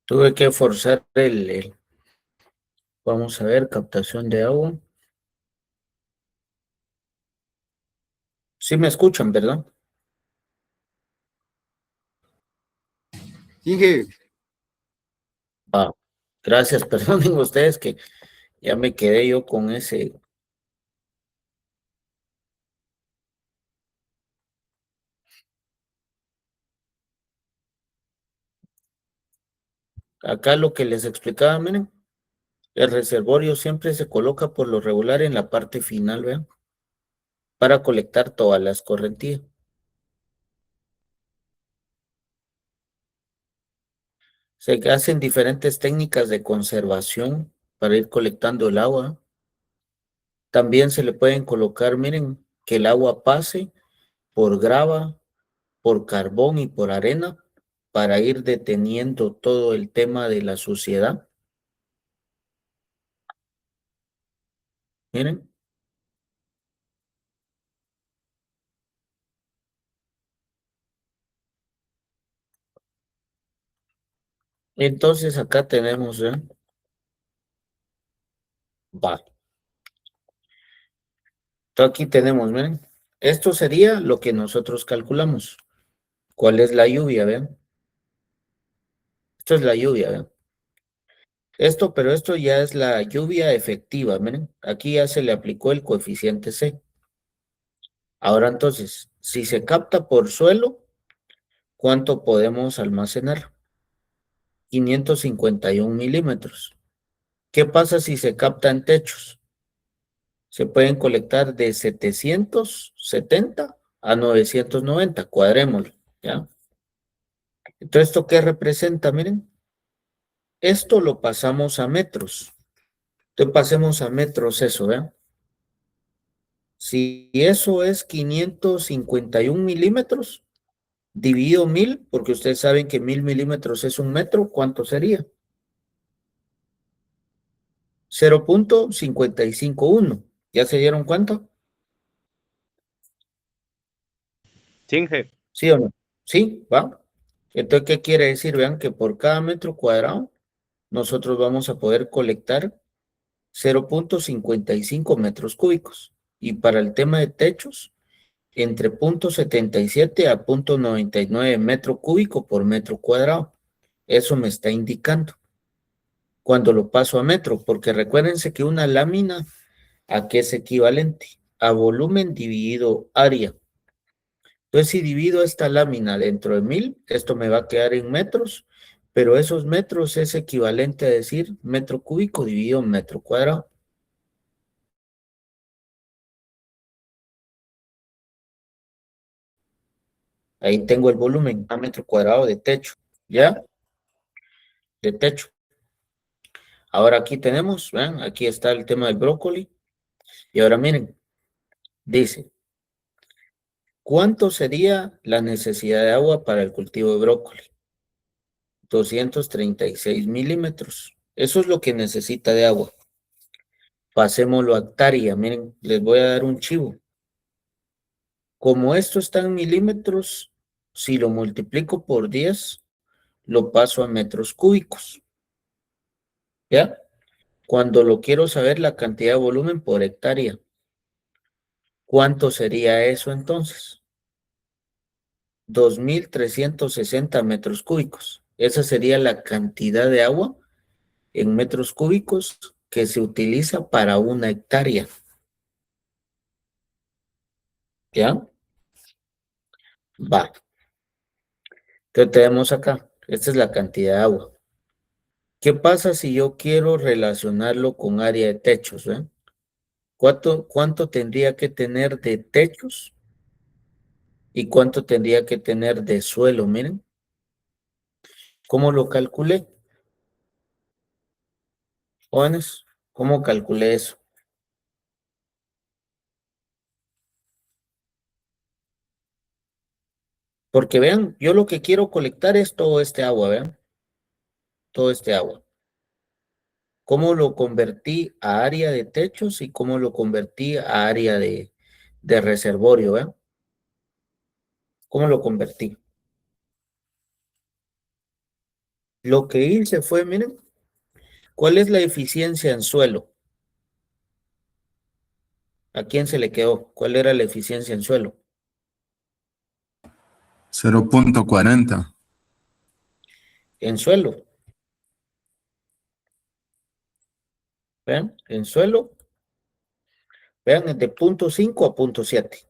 Tuve que forzar vamos a ver, captación de agua. Sí me escuchan, ¿verdad? Sigue. Va. Gracias, perdonen ustedes que ya me quedé yo con ese. Acá lo que les explicaba, miren, el reservorio siempre se coloca por lo regular en la parte final, vean, para colectar todas las correntías. Se hacen diferentes técnicas de conservación para ir colectando el agua. También se le pueden colocar, miren, que el agua pase por grava, por carbón y por arena para ir deteniendo todo el tema de la suciedad. Miren, entonces acá tenemos, ¿eh? Va. Entonces aquí tenemos, miren, esto sería lo que nosotros calculamos. ¿Cuál es la lluvia, vean? Esto es la lluvia, vean. Pero esto ya es la lluvia efectiva, miren. Aquí ya se le aplicó el coeficiente C. Ahora entonces, si se capta por suelo, ¿cuánto podemos almacenar? 551 milímetros. ¿Qué pasa si se capta en techos? Se pueden colectar de 770 a 990, cuadrémoslo, ¿ya? Entonces, ¿esto qué representa? Miren, esto lo pasamos a metros. Entonces, pasemos a metros eso, ¿vean? Si eso es 551 milímetros, dividido 1000, porque ustedes saben que 1000 milímetros es un metro, ¿cuánto sería? 0.551. ¿Ya se dieron cuenta? Singe, ¿Sí o no? Sí, va. Entonces, ¿qué quiere decir? Vean que por cada metro cuadrado nosotros vamos a poder colectar 0.55 metros cúbicos. Y para el tema de techos, entre 0.77 a 0.99 metro cúbico por metro cuadrado. Eso me está indicando cuando lo paso a metro, porque recuérdense que una lámina, ¿a qué es equivalente? A volumen dividido área. Entonces, si divido esta lámina dentro de 1000, esto me va a quedar en metros, pero esos metros es equivalente a decir metro cúbico dividido metro cuadrado. Ahí tengo el volumen a metro cuadrado de techo, ¿ya? De techo. Ahora aquí tenemos, ¿ven? Aquí está el tema del brócoli. Y ahora miren, dice, ¿cuánto sería la necesidad de agua para el cultivo de brócoli? 236 milímetros. Eso es lo que necesita de agua. Pasémoslo a hectárea. Miren, les voy a dar un chivo. Como esto está en milímetros, si lo multiplico por 10, lo paso a metros cúbicos. ¿Ya? Cuando lo quiero saber la cantidad de volumen por hectárea. ¿Cuánto sería eso entonces? 2360 metros cúbicos. Esa sería la cantidad de agua en metros cúbicos que se utiliza para una hectárea. ¿Ya? Va. Entonces tenemos acá, esta es la cantidad de agua. ¿Qué pasa si yo quiero relacionarlo con área de techos? ¿Cuánto tendría que tener de techos y cuánto tendría que tener de suelo? Miren, ¿cómo lo calculé? Jóvenes, ¿cómo calculé eso? Porque vean, yo lo que quiero colectar es todo este agua, vean, todo este agua. ¿Cómo lo convertí a área de techos y cómo lo convertí a área de reservorio, vean? ¿Cómo lo convertí? Lo que hice fue, miren, ¿cuál es la eficiencia en suelo? ¿A quién se le quedó? ¿Cuál era la eficiencia en suelo? 0.40. en suelo. Vean, en suelo. Vean, de 0.5 a 0.7.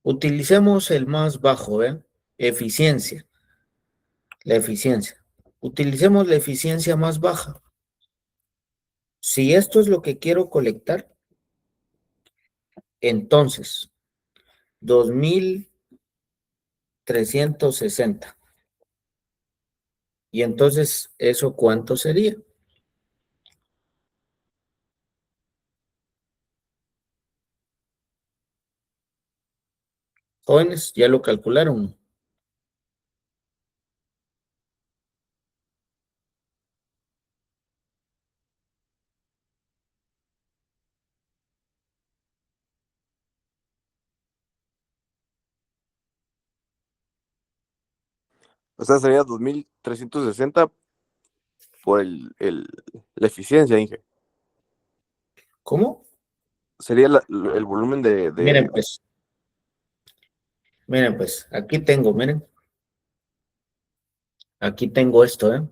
Utilicemos el más bajo, vean, eficiencia. La eficiencia. Utilicemos la eficiencia más baja. Si esto es lo que quiero colectar, entonces 2360. Y entonces, ¿eso cuánto sería? Jóvenes, ¿ya lo calcularon? O sea, sería 2360 por la eficiencia, Inge. ¿Cómo? Sería el volumen de... Miren pues, aquí tengo, miren. Aquí tengo esto, ¿eh?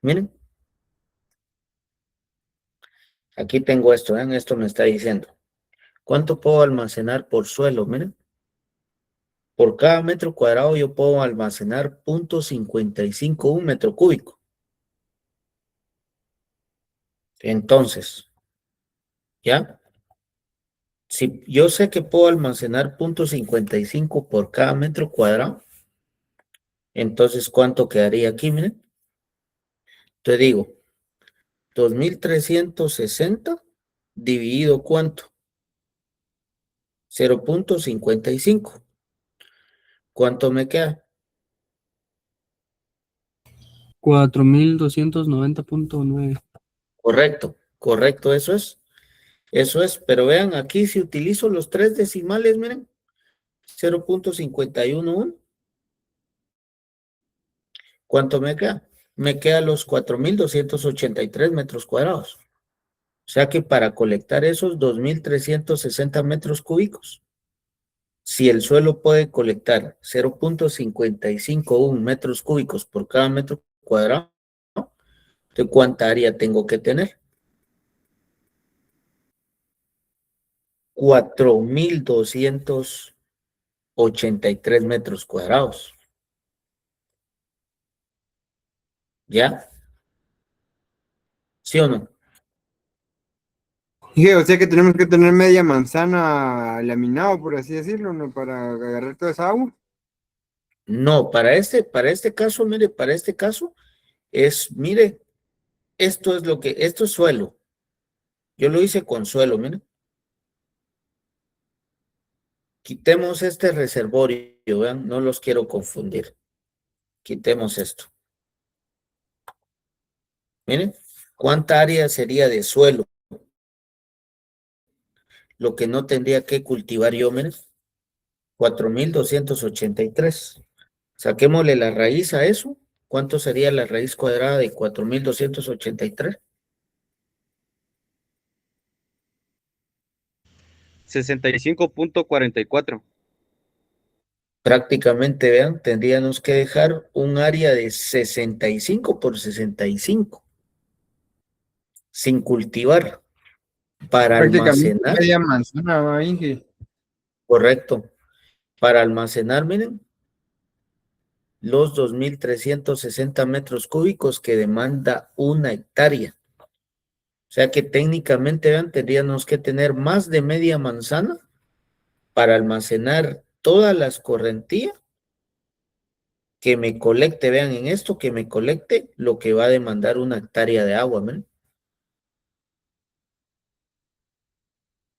Miren. Aquí tengo esto, ¿eh? Esto me está diciendo. ¿Cuánto puedo almacenar por suelo? Miren. Por cada metro cuadrado yo puedo almacenar 0.55 un metro cúbico. Entonces, ¿ya? Si yo sé que puedo almacenar 0.55 por cada metro cuadrado, entonces, ¿cuánto quedaría aquí? Miren. Te digo, 2360 dividido ¿cuánto? 0.55. ¿Cuánto me queda? 4290.9. Correcto, correcto, eso es. Eso es, pero vean, aquí si utilizo los 3 decimales, miren, 0.511, ¿cuánto me queda? Me queda los 4283 metros cuadrados. O sea que para colectar esos 2360 metros cúbicos, si el suelo puede colectar 0.551 metros cúbicos por cada metro cuadrado, ¿de cuánta área tengo que tener? 4283 metros cuadrados. ¿Ya? ¿Sí o no? Dije, o sea que tenemos que tener media manzana laminado, por así decirlo, ¿no? Para agarrar toda esa agua. No, para este caso, mire, para este caso es, mire, esto es suelo. Yo lo hice con suelo, mire. Quitemos este reservorio, vean, no los quiero confundir. Quitemos esto. Miren, ¿cuánta área sería de suelo? Lo que no tendría que cultivar yo, miren, 4283. Saquémosle la raíz a eso. ¿Cuánto sería la raíz cuadrada de 4283? 65.44. Prácticamente, vean, tendríamos que dejar un área de 65 por 65 sin cultivar para Prácticamente almacenar, media manzana, ¿va, Inge? correcto, para almacenar, miren, los 2360 metros cúbicos que demanda una hectárea. O sea que técnicamente, vean, tendríamos que tener más de media manzana para almacenar todas las correntías que me colecte, vean en esto, que me colecte lo que va a demandar una hectárea de agua, miren.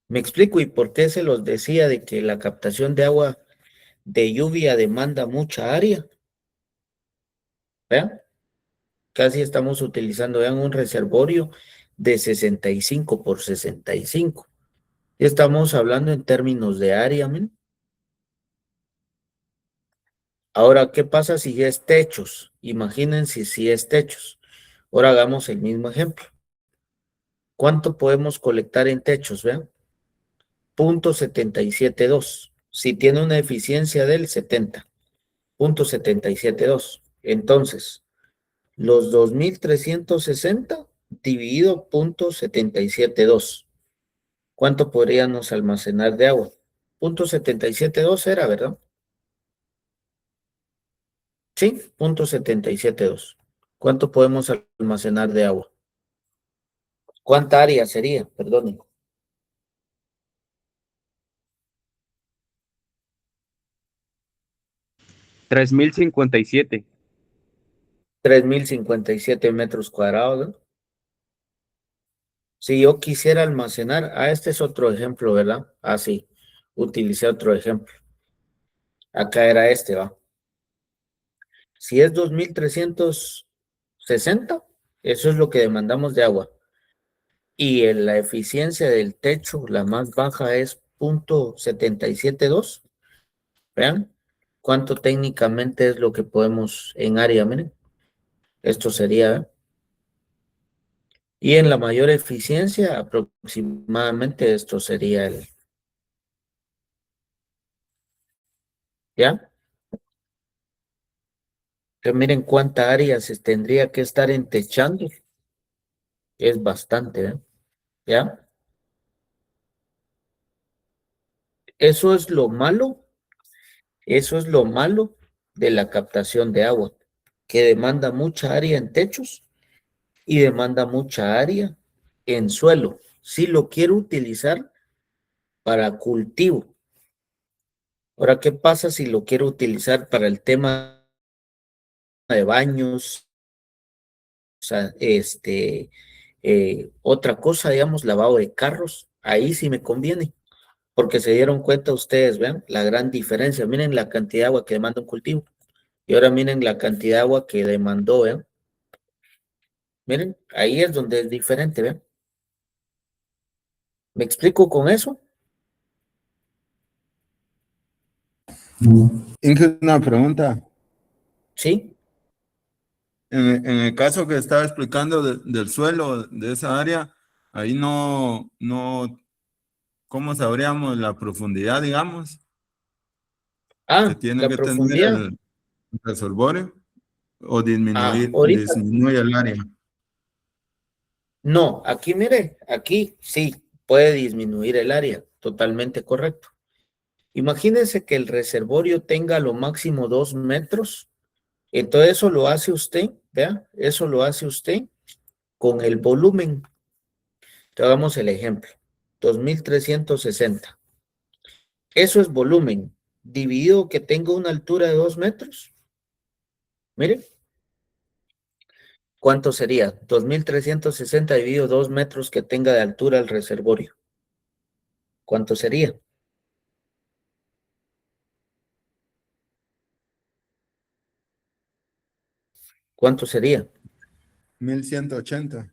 Me explico y por qué se los decía de que la captación de agua de lluvia demanda mucha área. Vean, casi estamos utilizando, vean, un reservorio de 65 por 65. Estamos hablando en términos de área, miren. Ahora, ¿qué pasa si es techos? Imagínense si es techos. Ahora hagamos el mismo ejemplo. ¿Cuánto podemos colectar en techos? Vean. 0.772. Si tiene una eficiencia del 70. 0.772. Entonces, los 2360 dividido 0.772. ¿Cuánto podríamos almacenar de agua? 0.772 era, ¿verdad? Sí, 0.772. ¿Cuánto podemos almacenar de agua? ¿Cuánta área sería? Perdón. 3057. 3057 metros cuadrados, ¿no? Si yo quisiera almacenar, este es otro ejemplo, ¿verdad? Sí, utilicé otro ejemplo. Acá era este, ¿va? Si es 2360, eso es lo que demandamos de agua. Y la eficiencia del techo, la más baja es 0.772. Vean cuánto técnicamente es lo que podemos en área, miren. Esto sería, ¿eh? Y en la mayor eficiencia, aproximadamente esto sería el, ¿ya? Que miren cuánta área se tendría que estar entechando. Es bastante, ¿eh? ¿Ya? Eso es lo malo, eso es lo malo de la captación de agua, que demanda mucha área en techos y demanda mucha área en suelo. Si lo quiero utilizar para cultivo. Ahora, ¿qué pasa si lo quiero utilizar para el tema de baños? O sea, otra cosa, digamos, lavado de carros, ahí sí me conviene, porque se dieron cuenta ustedes, vean, la gran diferencia. Miren la cantidad de agua que demanda un cultivo. Y ahora miren la cantidad de agua que demandó, vean. Miren, ahí es donde es diferente, vean. ¿Me explico con eso? Inge, una pregunta. Sí. En el caso que estaba explicando del suelo de esa área, ahí no, ¿cómo sabríamos la profundidad, digamos, que tiene La que tener profundidad. el reservorio o Ahorita disminuye el área? no, aquí mire, aquí sí puede disminuir el área, totalmente correcto. Imagínense que el reservorio tenga lo máximo 2 metros, entonces eso lo hace usted, vea, eso lo hace usted con el volumen. Te damos el ejemplo, 2360. Eso es volumen, dividido que tenga una altura de 2 metros. Mire, ¿cuánto sería? 2360 dividido 2 metros que tenga de altura el reservorio. ¿Cuánto sería? ¿Cuánto sería? 1180.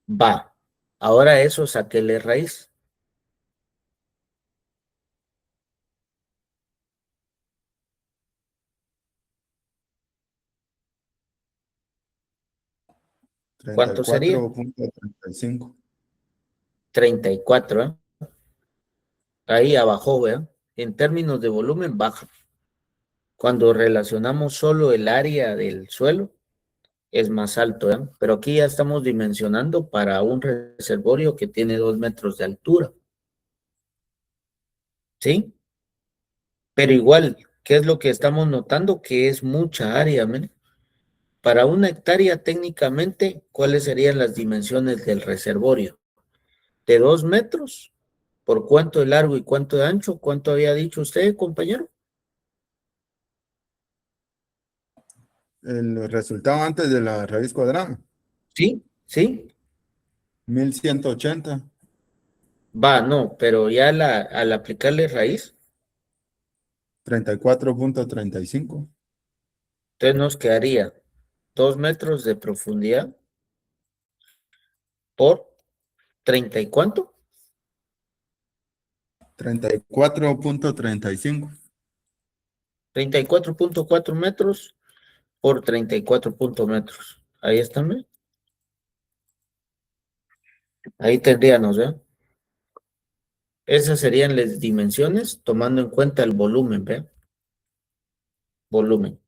Va. Ahora eso saquele raíz. ¿Cuánto sería? 34.35. 34, ¿eh? Ahí abajo, ¿vean? En términos de volumen, baja. Cuando relacionamos solo el área del suelo, es más alto, ¿eh? Pero aquí ya estamos dimensionando para un reservorio que tiene 2 metros de altura, ¿sí? Pero igual, ¿qué es lo que estamos notando? Que es mucha área, ¿men? Para una hectárea, técnicamente, ¿cuáles serían las dimensiones del reservorio? ¿De 2 metros? ¿Por cuánto de largo y cuánto de ancho? ¿Cuánto había dicho usted, compañero? El resultado antes de la raíz cuadrada, Sí, sí. 1180. Va, no, pero ya al aplicarle raíz, 34.35. entonces nos quedaría 2 metros de profundidad por 30 y cuánto, 34.35. 34.4 metros por 34 metros. Ahí están, ¿ve? Ahí tendríamos, ¿ve? Esas serían las dimensiones tomando en cuenta el volumen, ¿ve? Volumen.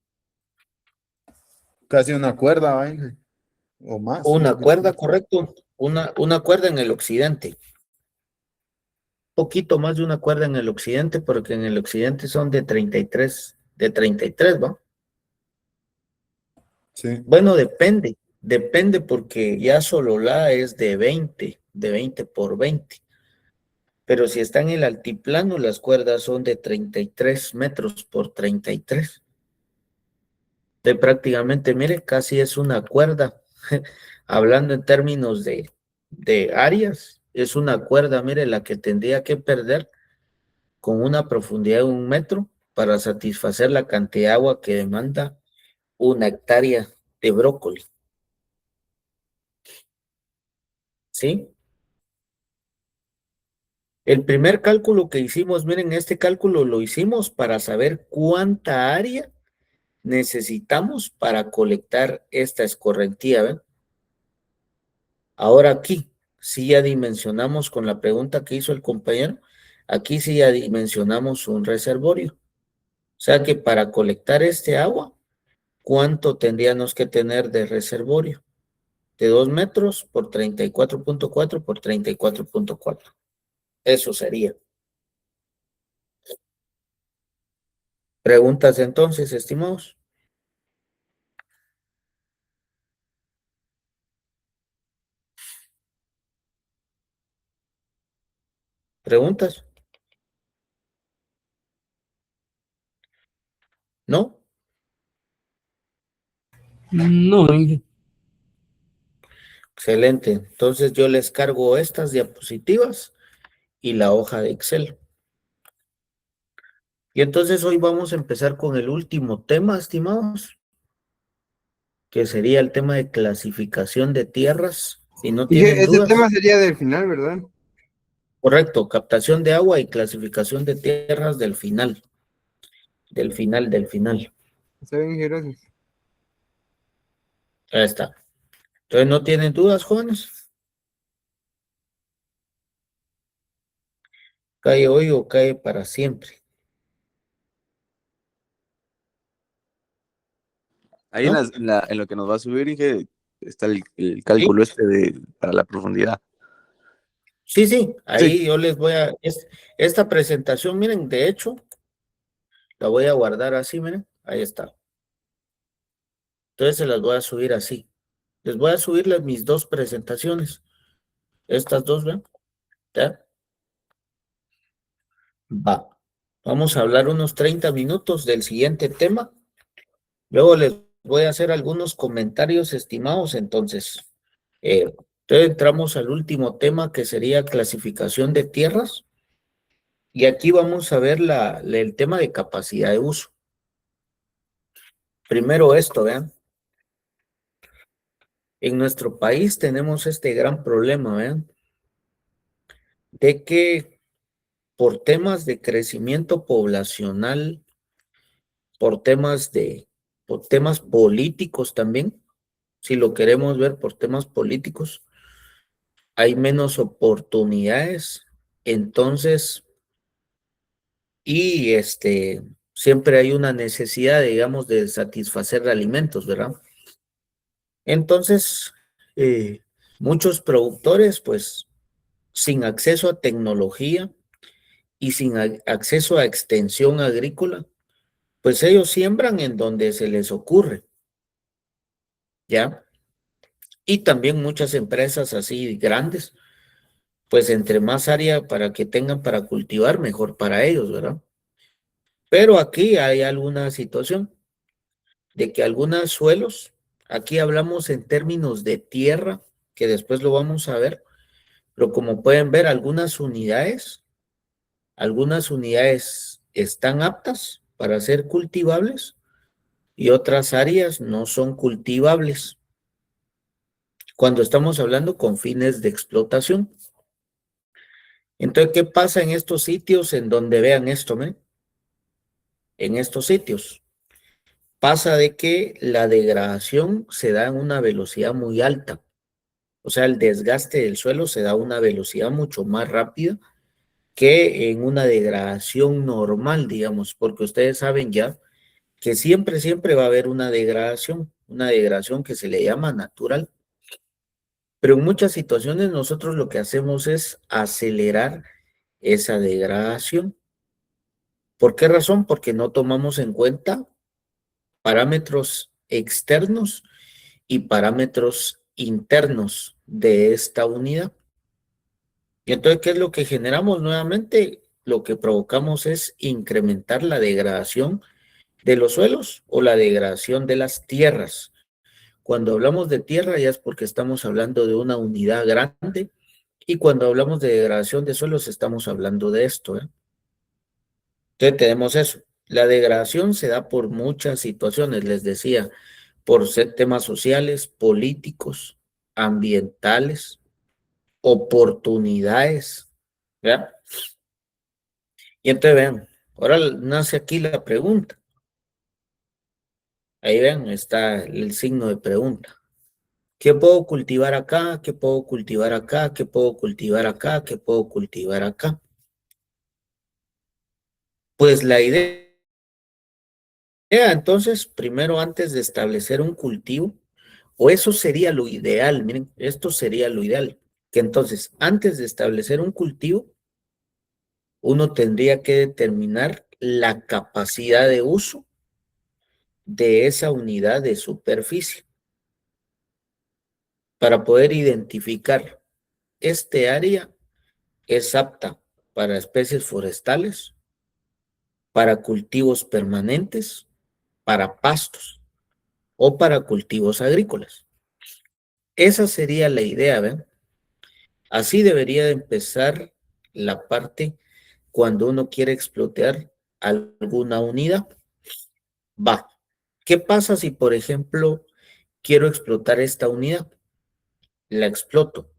casi una cuerda, ¿vale? O más. Una cuerda, correcto. Una cuerda en el occidente. Poquito más de una cuerda en el occidente, porque en el occidente son de 33, ¿va? Sí. Bueno, depende porque ya Sololá es de 20 por 20. Pero si está en el altiplano, las cuerdas son de 33 metros por 33. De prácticamente, mire, casi es una cuerda. Hablando en términos de áreas, es una cuerda, mire, la que tendría que perder con una profundidad de 1 metro para satisfacer la cantidad de agua que demanda una hectárea de brócoli. ¿Sí? El primer cálculo que hicimos, miren, este cálculo lo hicimos para saber cuánta área necesitamos para colectar esta escorrentía, ¿ven? Ahora aquí, sí ya dimensionamos con la pregunta que hizo el compañero, aquí sí ya dimensionamos un reservorio. O sea que para colectar este agua, ¿cuánto tendríamos que tener de reservorio? De 2 metros por 34.4 por 34.4. Eso sería. ¿Preguntas entonces, estimados? ¿Preguntas? ¿No? No, Inge. Excelente. Entonces yo les cargo estas diapositivas y la hoja de Excel. Y entonces hoy vamos a empezar con el último tema, estimados, que sería el tema de clasificación de tierras. Si no tienen Ese dudas, tema sería del final, ¿verdad? correcto, captación de agua y clasificación de tierras del final. Del final. Está bien, Inge, gracias. Ahí está. Entonces, ¿no tienen dudas, jóvenes? ¿Cae hoy o cae para siempre? Ahí ¿No? en lo que nos va a subir, Inge, está el Sí, cálculo para la profundidad. sí, Sí, ahí yo les voy a... esta presentación, miren, de hecho, la voy a guardar así, miren, ahí está. Entonces se las voy a subir así. Les voy a subir mis dos presentaciones. Estas dos, ¿ven? ¿Ya? Va. Vamos a hablar unos 30 minutos del siguiente tema. Luego les voy a hacer algunos comentarios estimados. Entonces entramos al último tema que sería clasificación de tierras. Y aquí vamos a ver el tema de capacidad de uso. Primero esto, vean. En nuestro país tenemos este gran problema, vean, de que por temas de crecimiento poblacional, por temas políticos también, si lo queremos ver por temas políticos, hay menos oportunidades, entonces, y siempre hay una necesidad, digamos, de satisfacer alimentos, ¿verdad? Entonces, muchos productores, pues, sin acceso a tecnología y sin acceso a extensión agrícola, pues ellos siembran en donde se les ocurre, ¿ya? Y también muchas empresas así grandes, pues entre más área para que tengan para cultivar, mejor para ellos, ¿verdad? Pero aquí hay alguna situación de que algunos suelos, aquí hablamos en términos de tierra, que después lo vamos a ver, pero como pueden ver, algunas unidades están aptas para ser cultivables y otras áreas no son cultivables cuando estamos hablando con fines de explotación. Entonces, ¿qué pasa en estos sitios en donde vean esto, men? En estos sitios pasa de que la degradación se da en una velocidad muy alta. O sea, el desgaste del suelo se da a una velocidad mucho más rápida que en una degradación normal, digamos, porque ustedes saben ya que siempre va a haber una degradación. una degradación que se le llama natural. Pero en muchas situaciones nosotros lo que hacemos es acelerar esa degradación. ¿Por qué razón? Porque no tomamos en cuenta parámetros externos y parámetros internos de esta unidad. Y entonces, ¿qué es lo que generamos nuevamente? Lo que provocamos es incrementar la degradación de los suelos o la degradación de las tierras. Cuando hablamos de tierra ya es porque estamos hablando de una unidad grande, y cuando hablamos de degradación de suelos estamos hablando de esto, ¿eh? Entonces tenemos eso. La degradación se da por muchas situaciones, les decía, por temas sociales, políticos, ambientales, oportunidades, ¿verdad? Y entonces vean, ahora nace aquí la pregunta. Ahí ven, está el signo de pregunta. ¿Qué puedo cultivar acá? ¿Qué puedo cultivar acá? ¿Qué puedo cultivar acá? ¿Qué puedo cultivar acá? Pues la idea, entonces, primero antes de establecer un cultivo, o eso sería lo ideal, miren, esto sería lo ideal, que entonces, antes de establecer un cultivo, uno tendría que determinar la capacidad de uso de esa unidad de superficie para poder identificar este área es apta para especies forestales, para cultivos permanentes, para pastos o para cultivos agrícolas. Esa sería la idea, ¿ven? Así debería de empezar la parte cuando uno quiere explotar alguna unidad. Va. ¿Qué pasa si, por ejemplo, quiero explotar esta unidad? La exploto,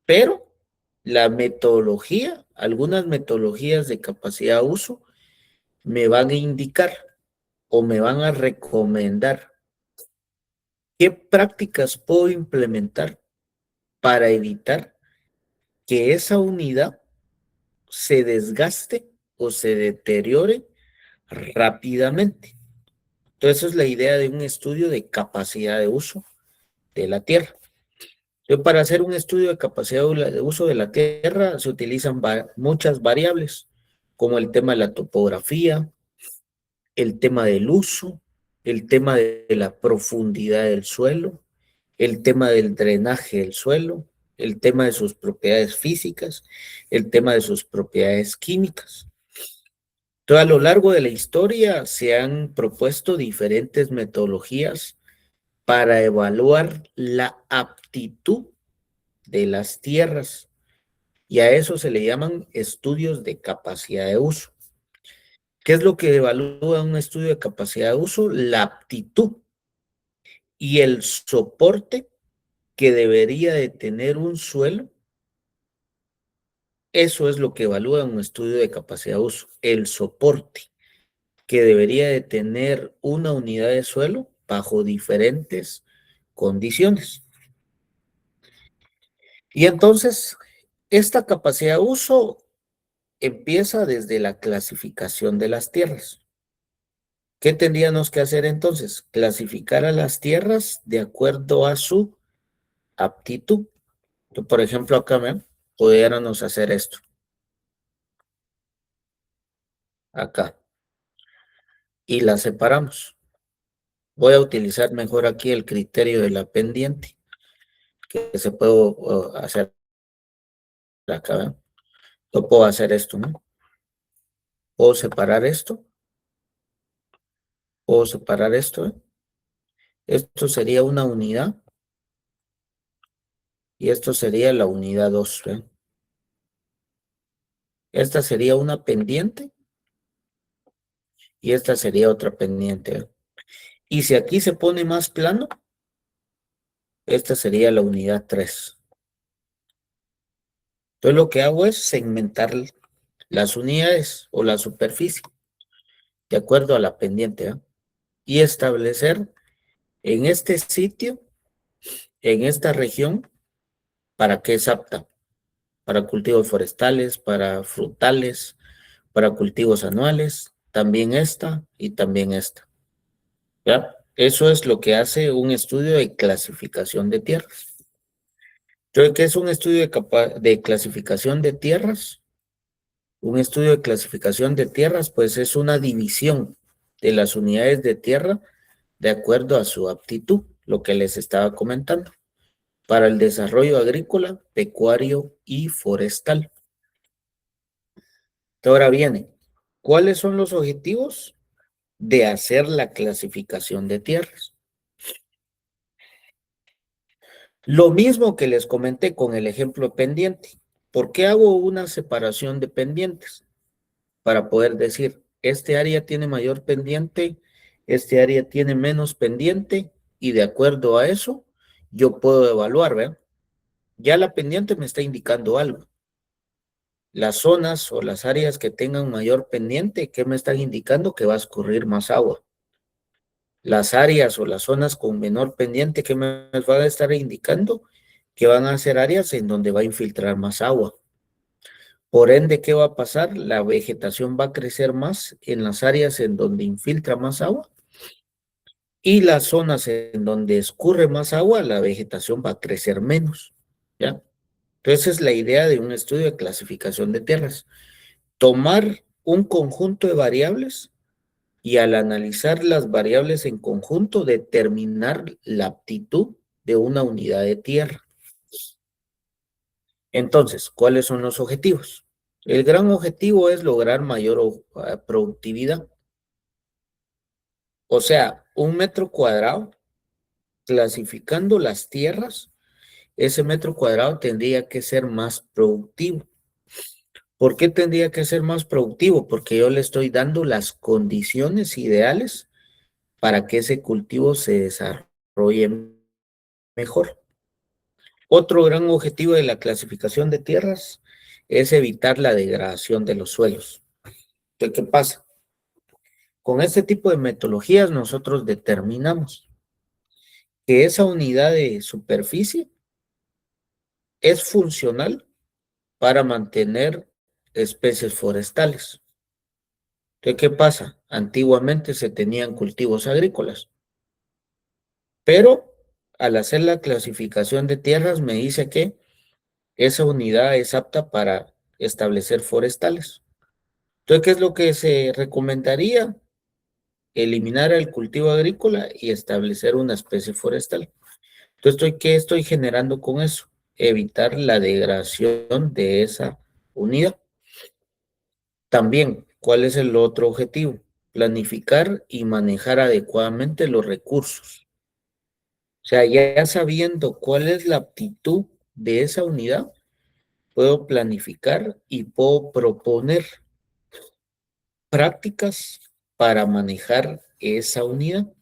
pero la metodología, algunas metodologías de capacidad de uso me van a indicar o me van a recomendar qué prácticas puedo implementar para evitar que esa unidad se desgaste o se deteriore rápidamente. Entonces, esa es la idea de un estudio de capacidad de uso de la tierra. Entonces, para hacer un estudio de capacidad de uso de la tierra se utilizan muchas variables, como el tema de la topografía, el tema del uso, el tema de la profundidad del suelo, el tema del drenaje del suelo, el tema de sus propiedades físicas, el tema de sus propiedades químicas. Entonces, a lo largo de la historia se han propuesto diferentes metodologías para evaluar la aptitud de las tierras, y a eso se le llaman estudios de capacidad de uso. ¿Qué es lo que evalúa un estudio de capacidad de uso? La aptitud y el soporte que debería de tener un suelo. Eso es lo que evalúa un estudio de capacidad de uso, el soporte que debería de tener una unidad de suelo bajo diferentes condiciones. Y entonces, esta capacidad de uso empieza desde la clasificación de las tierras. ¿Qué tendríamos que hacer entonces? Clasificar a las tierras de acuerdo a su aptitud. Por ejemplo, acá pudiéramos hacer esto. Acá. Y la separamos. Voy a utilizar mejor aquí el criterio de la pendiente, que se puede hacer acá, ¿ven? Yo puedo hacer esto, ¿no? Puedo separar esto. Puedo separar esto, ¿eh? Esto sería una unidad. Y esto sería la unidad 2, ¿eh? Esta sería una pendiente. Y esta sería otra pendiente, ¿eh? Y si aquí se pone más plano, esta sería la unidad 3. Entonces lo que hago es segmentar las unidades o la superficie de acuerdo a la pendiente, ¿eh? Y establecer en este sitio, en esta región, para qué es apta. Para cultivos forestales, para frutales, para cultivos anuales, también esta y también esta. ¿Ya? Eso es lo que hace un estudio de clasificación de tierras. Entonces, ¿qué es un estudio de clasificación de tierras? Un estudio de clasificación de tierras, pues es una división de las unidades de tierra de acuerdo a su aptitud, lo que les estaba comentando, para el desarrollo agrícola, pecuario y forestal. Ahora viene, ¿cuáles son los objetivos de hacer la clasificación de tierras? Lo mismo que les comenté con el ejemplo pendiente. ¿Por qué hago una separación de pendientes? Para poder decir, este área tiene mayor pendiente, este área tiene menos pendiente, y de acuerdo a eso, yo puedo evaluar, ¿verdad? Ya la pendiente me está indicando algo. Las zonas o las áreas que tengan mayor pendiente, ¿qué me están indicando? Que va a escurrir más agua. Las áreas o las zonas con menor pendiente, ¿qué me van a estar indicando? Que van a ser áreas en donde va a infiltrar más agua. Por ende, ¿qué va a pasar? La vegetación va a crecer más en las áreas en donde infiltra más agua, y las zonas en donde escurre más agua, la vegetación va a crecer menos, ¿ya? Entonces, es la idea de un estudio de clasificación de tierras. Tomar un conjunto de variables y, al analizar las variables en conjunto, determinar la aptitud de una unidad de tierra. Entonces, ¿cuáles son los objetivos? El gran objetivo es lograr mayor productividad. O sea, 1 metro cuadrado, clasificando las tierras, ese metro cuadrado tendría que ser más productivo. ¿Por qué tendría que ser más productivo? Porque yo le estoy dando las condiciones ideales para que ese cultivo se desarrolle mejor. Otro gran objetivo de la clasificación de tierras es evitar la degradación de los suelos. Entonces, ¿qué pasa? Con este tipo de metodologías nosotros determinamos que esa unidad de superficie es funcional para mantener especies forestales. Entonces, ¿qué pasa? Antiguamente se tenían cultivos agrícolas, pero al hacer la clasificación de tierras me dice que esa unidad es apta para establecer forestales. Entonces, ¿qué es lo que se recomendaría? Eliminar el cultivo agrícola y establecer una especie forestal. Entonces, ¿qué estoy generando con eso? Evitar la degradación de esa unidad. También, ¿cuál es el otro objetivo? Planificar y manejar adecuadamente los recursos. O sea, ya sabiendo cuál es la aptitud de esa unidad, puedo planificar y puedo proponer prácticas para manejar esa unidad.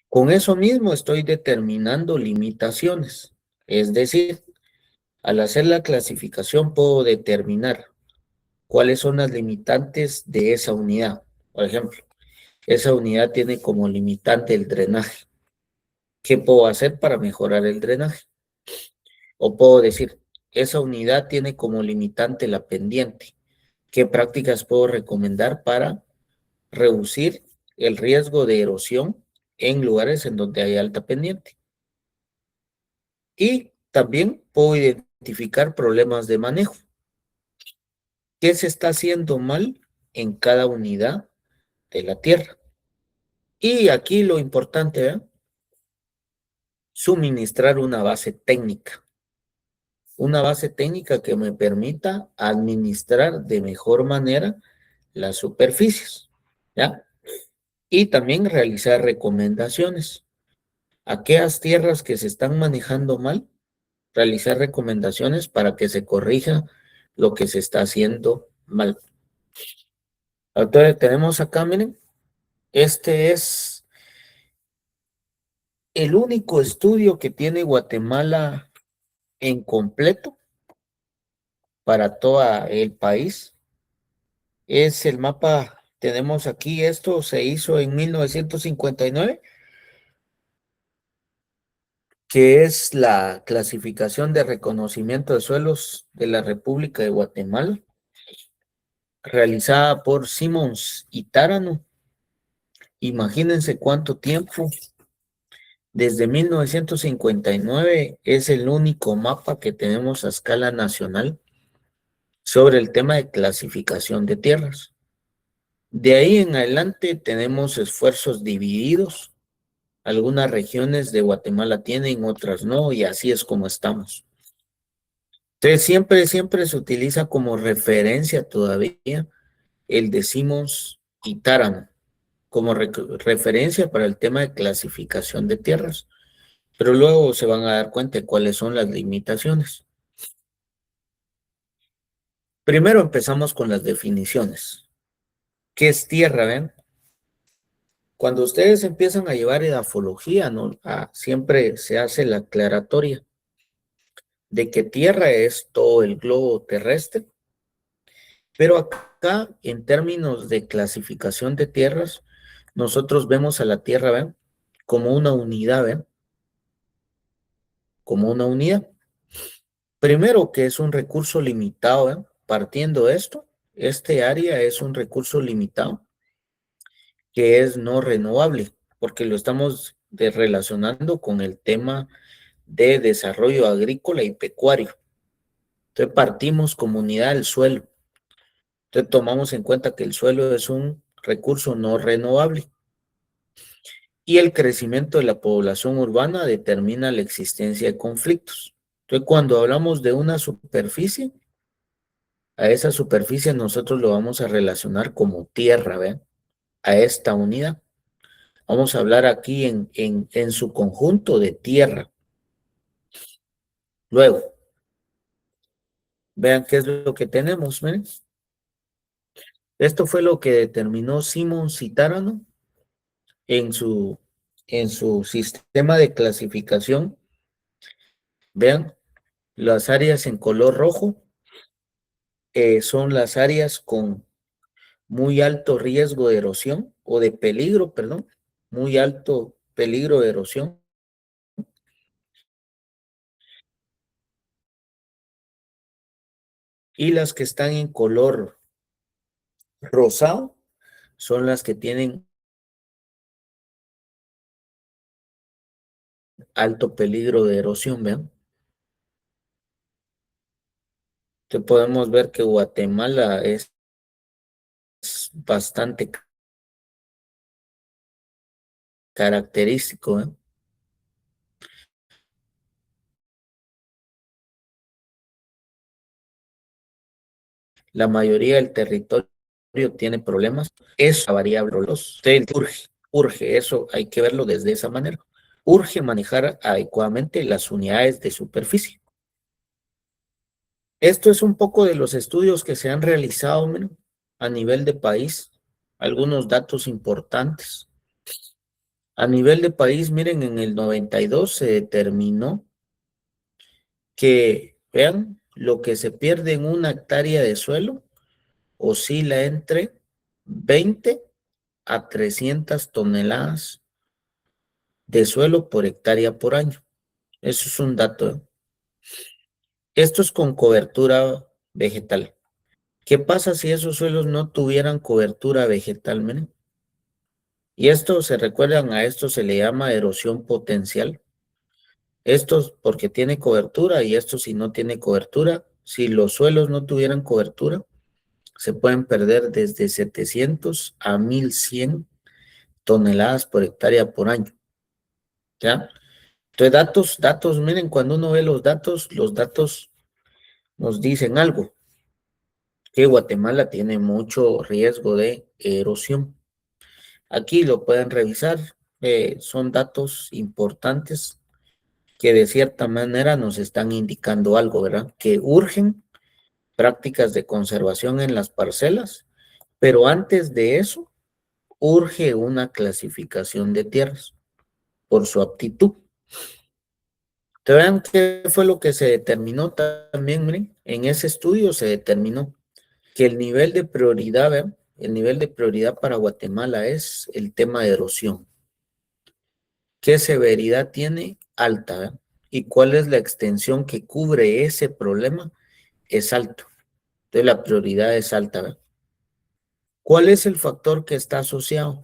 Con eso mismo estoy determinando limitaciones. Es decir, al hacer la clasificación puedo determinar cuáles son las limitantes de esa unidad. Por ejemplo, esa unidad tiene como limitante el drenaje. ¿Qué puedo hacer para mejorar el drenaje? O puedo decir, esa unidad tiene como limitante la pendiente. ¿Qué prácticas puedo recomendar para reducir el riesgo de erosión en lugares en donde hay alta pendiente? Y también puedo identificar problemas de manejo. ¿Qué se está haciendo mal en cada unidad de la tierra? Y aquí lo importante, ¿eh? Suministrar una base técnica. Una base técnica que me permita administrar de mejor manera las superficies, ¿ya? Y también realizar recomendaciones. Aquellas tierras que se están manejando mal, realizar recomendaciones para que se corrija lo que se está haciendo mal. Entonces tenemos acá, miren, este es el único estudio que tiene Guatemala en completo para todo el país. Es el mapa, tenemos aquí, esto se hizo en 1959, que es la clasificación de reconocimiento de suelos de la República de Guatemala, realizada por Simmons y Tárano, Imagínense cuánto tiempo. Desde 1959 es el único mapa que tenemos a escala nacional sobre el tema de clasificación de tierras. De ahí en adelante tenemos esfuerzos divididos. Algunas regiones de Guatemala tienen, otras no, y así es como estamos. Entonces siempre se utiliza como referencia todavía el decimos y Táramo como referencia para el tema de clasificación de tierras, pero luego se van a dar cuenta de cuáles son las limitaciones. Primero empezamos con las definiciones. ¿Qué es tierra? ¿Ven? Cuando ustedes empiezan a llevar edafología, ¿no? Siempre se hace la aclaratoria de que tierra es todo el globo terrestre, pero acá en términos de clasificación de tierras, nosotros vemos a la tierra, ¿ven? Como una unidad, ¿ven? Como una unidad. Primero que es un recurso limitado, ¿ven? Partiendo de esto, este área es un recurso limitado que es no renovable, porque lo estamos relacionando con el tema de desarrollo agrícola y pecuario. Entonces partimos como unidad del suelo. Entonces tomamos en cuenta que el suelo es un recurso no renovable. Y el crecimiento de la población urbana determina la existencia de conflictos. Entonces cuando hablamos de una superficie, a esa superficie nosotros lo vamos a relacionar como tierra, ¿ven? A esta unidad. Vamos a hablar aquí en su conjunto de tierra. Luego, vean qué es lo que tenemos, ¿ven? Esto fue lo que determinó Simon Citárano en su sistema de clasificación. Vean, las áreas en color rojo son las áreas con muy alto riesgo de erosión o de peligro, perdón, muy alto peligro de erosión. Y las que están en color rosado son las que tienen alto peligro de erosión, vean. Entonces podemos ver que Guatemala es bastante característico, ¿eh? La mayoría del territorio tiene problemas. Es la variable los. Urge, eso hay que verlo desde esa manera. Urge manejar adecuadamente las unidades de superficie. Esto es un poco de los estudios que se han realizado, miren, a nivel de país. Algunos datos importantes. A nivel de país, miren, en el 92 se determinó que, vean, lo que se pierde en una hectárea de suelo oscila entre 20 a 300 toneladas de suelo por hectárea por año. Eso es un dato, ¿eh? Esto es con cobertura vegetal. ¿Qué pasa si esos suelos no tuvieran cobertura vegetal? Miren? Y esto, se recuerdan, a esto se le llama erosión potencial. Esto porque tiene cobertura y esto si no tiene cobertura. Si los suelos no tuvieran cobertura, se pueden perder desde 700 a 1100 toneladas por hectárea por año. ¿Ya? Entonces, datos, miren, cuando uno ve los datos nos dicen algo, que Guatemala tiene mucho riesgo de erosión. Aquí lo pueden revisar, son datos importantes que de cierta manera nos están indicando algo, ¿verdad? Que urgen prácticas de conservación en las parcelas, pero antes de eso, urge una clasificación de tierras por su aptitud. Te vean qué fue lo que se determinó también, miren, en ese estudio se determinó que el nivel de prioridad, ¿vean? El nivel de prioridad para Guatemala es el tema de erosión. ¿Qué severidad tiene? Alta, ¿vean? ¿Y cuál es la extensión que cubre ese problema? Es alto. Entonces la prioridad es alta, ¿vean? ¿Cuál es el factor que está asociado?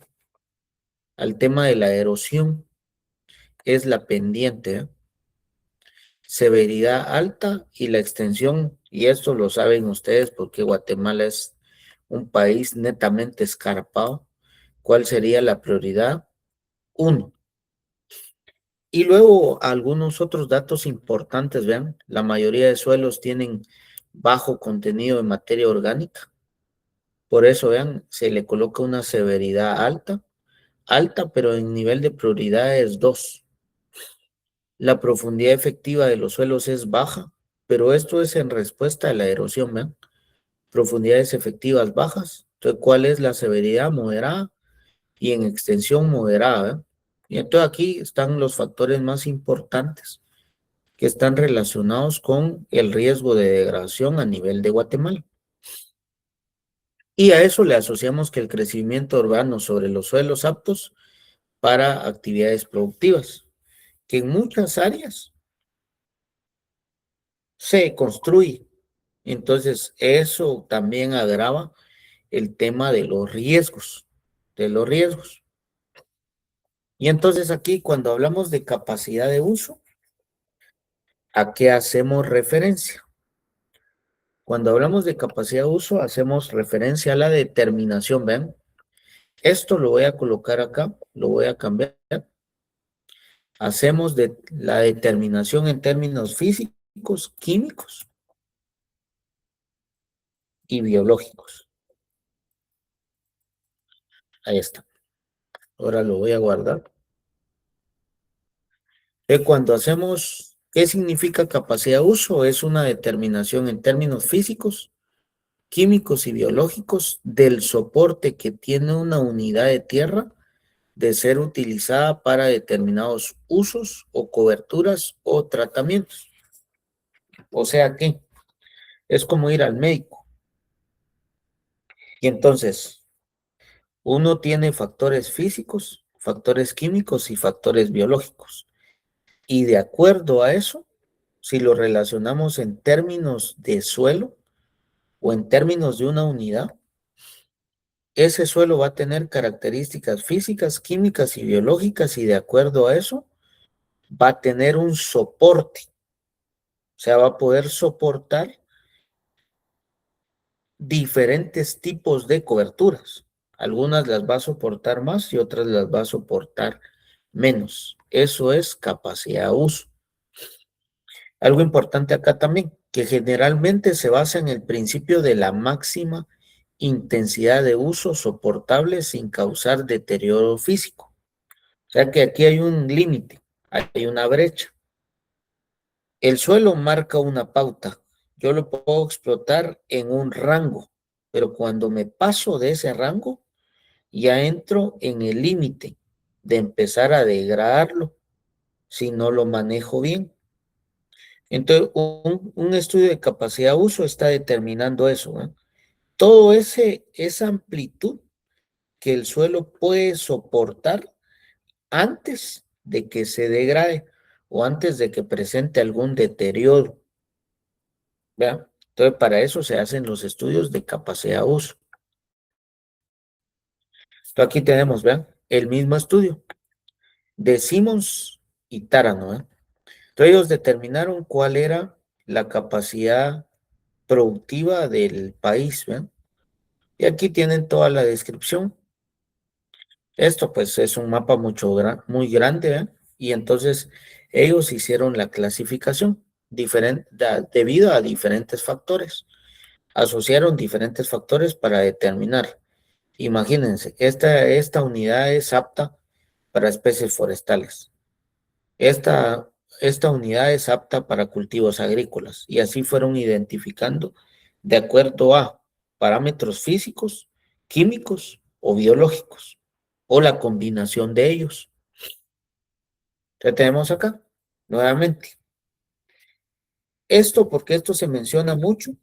al tema de la erosión es la pendiente, ¿eh? Severidad alta y la extensión, y esto lo saben ustedes porque Guatemala es un país netamente escarpado. ¿Cuál sería la prioridad? 1. Y luego algunos otros datos importantes, vean, la mayoría de suelos tienen bajo contenido de materia orgánica. Por eso, vean, se le coloca una severidad alta, pero en nivel de prioridad es 2. La profundidad efectiva de los suelos es baja, pero esto es en respuesta a la erosión, ¿vean? Profundidades efectivas bajas. Entonces, ¿cuál es la severidad? Moderada y en extensión moderada, ¿vean? Y entonces aquí están los factores más importantes que están relacionados con el riesgo de degradación a nivel de Guatemala. Y a eso le asociamos que el crecimiento urbano sobre los suelos aptos para actividades productivas, que en muchas áreas se construye. Entonces, eso también agrava el tema de los riesgos, Y entonces aquí, cuando hablamos de capacidad de uso, ¿a qué hacemos referencia? Cuando hablamos de capacidad de uso, hacemos referencia a la determinación, ¿ven? Esto lo voy a colocar acá, lo voy a cambiar. Hacemos la determinación en términos físicos, químicos y biológicos. Ahí está. Ahora lo voy a guardar. Cuando hacemos, ¿qué significa capacidad de uso? Es una determinación en términos físicos, químicos y biológicos del soporte que tiene una unidad de tierra de ser utilizada para determinados usos o coberturas o tratamientos. O sea que es como ir al médico. Y entonces, uno tiene factores físicos, factores químicos y factores biológicos. Y de acuerdo a eso, si lo relacionamos en términos de suelo o en términos de una unidad, ese suelo va a tener características físicas, químicas y biológicas y de acuerdo a eso va a tener un soporte. O sea, va a poder soportar diferentes tipos de coberturas. Algunas las va a soportar más y otras las va a soportar menos. Eso es capacidad de uso. Algo importante acá también, que generalmente se basa en el principio de la máxima intensidad de uso soportable sin causar deterioro físico. O sea que aquí hay un límite, hay una brecha. El suelo marca una pauta. Yo lo puedo explotar en un rango, pero cuando me paso de ese rango, ya entro en el límite de empezar a degradarlo si no lo manejo bien. Entonces, un estudio de capacidad de uso está determinando eso, ¿eh? Todo esa amplitud que el suelo puede soportar antes de que se degrade o antes de que presente algún deterioro. ¿Vean? Entonces, para eso se hacen los estudios de capacidad de uso. Entonces, aquí tenemos, vean, el mismo estudio de Simmons y Tarano, ¿eh? Entonces, ellos determinaron cuál era la capacidad productiva del país, ¿vean? Y aquí tienen toda la descripción. Esto, pues, es un mapa muy grande, ¿vean? Y entonces, ellos hicieron la clasificación debido a diferentes factores. Asociaron diferentes factores para determinar. Imagínense, esta unidad es apta para especies forestales. Esta unidad es apta para cultivos agrícolas y así fueron identificando de acuerdo a parámetros físicos, químicos o biológicos o la combinación de ellos. ¿Qué tenemos acá? Nuevamente. Porque esto se menciona mucho,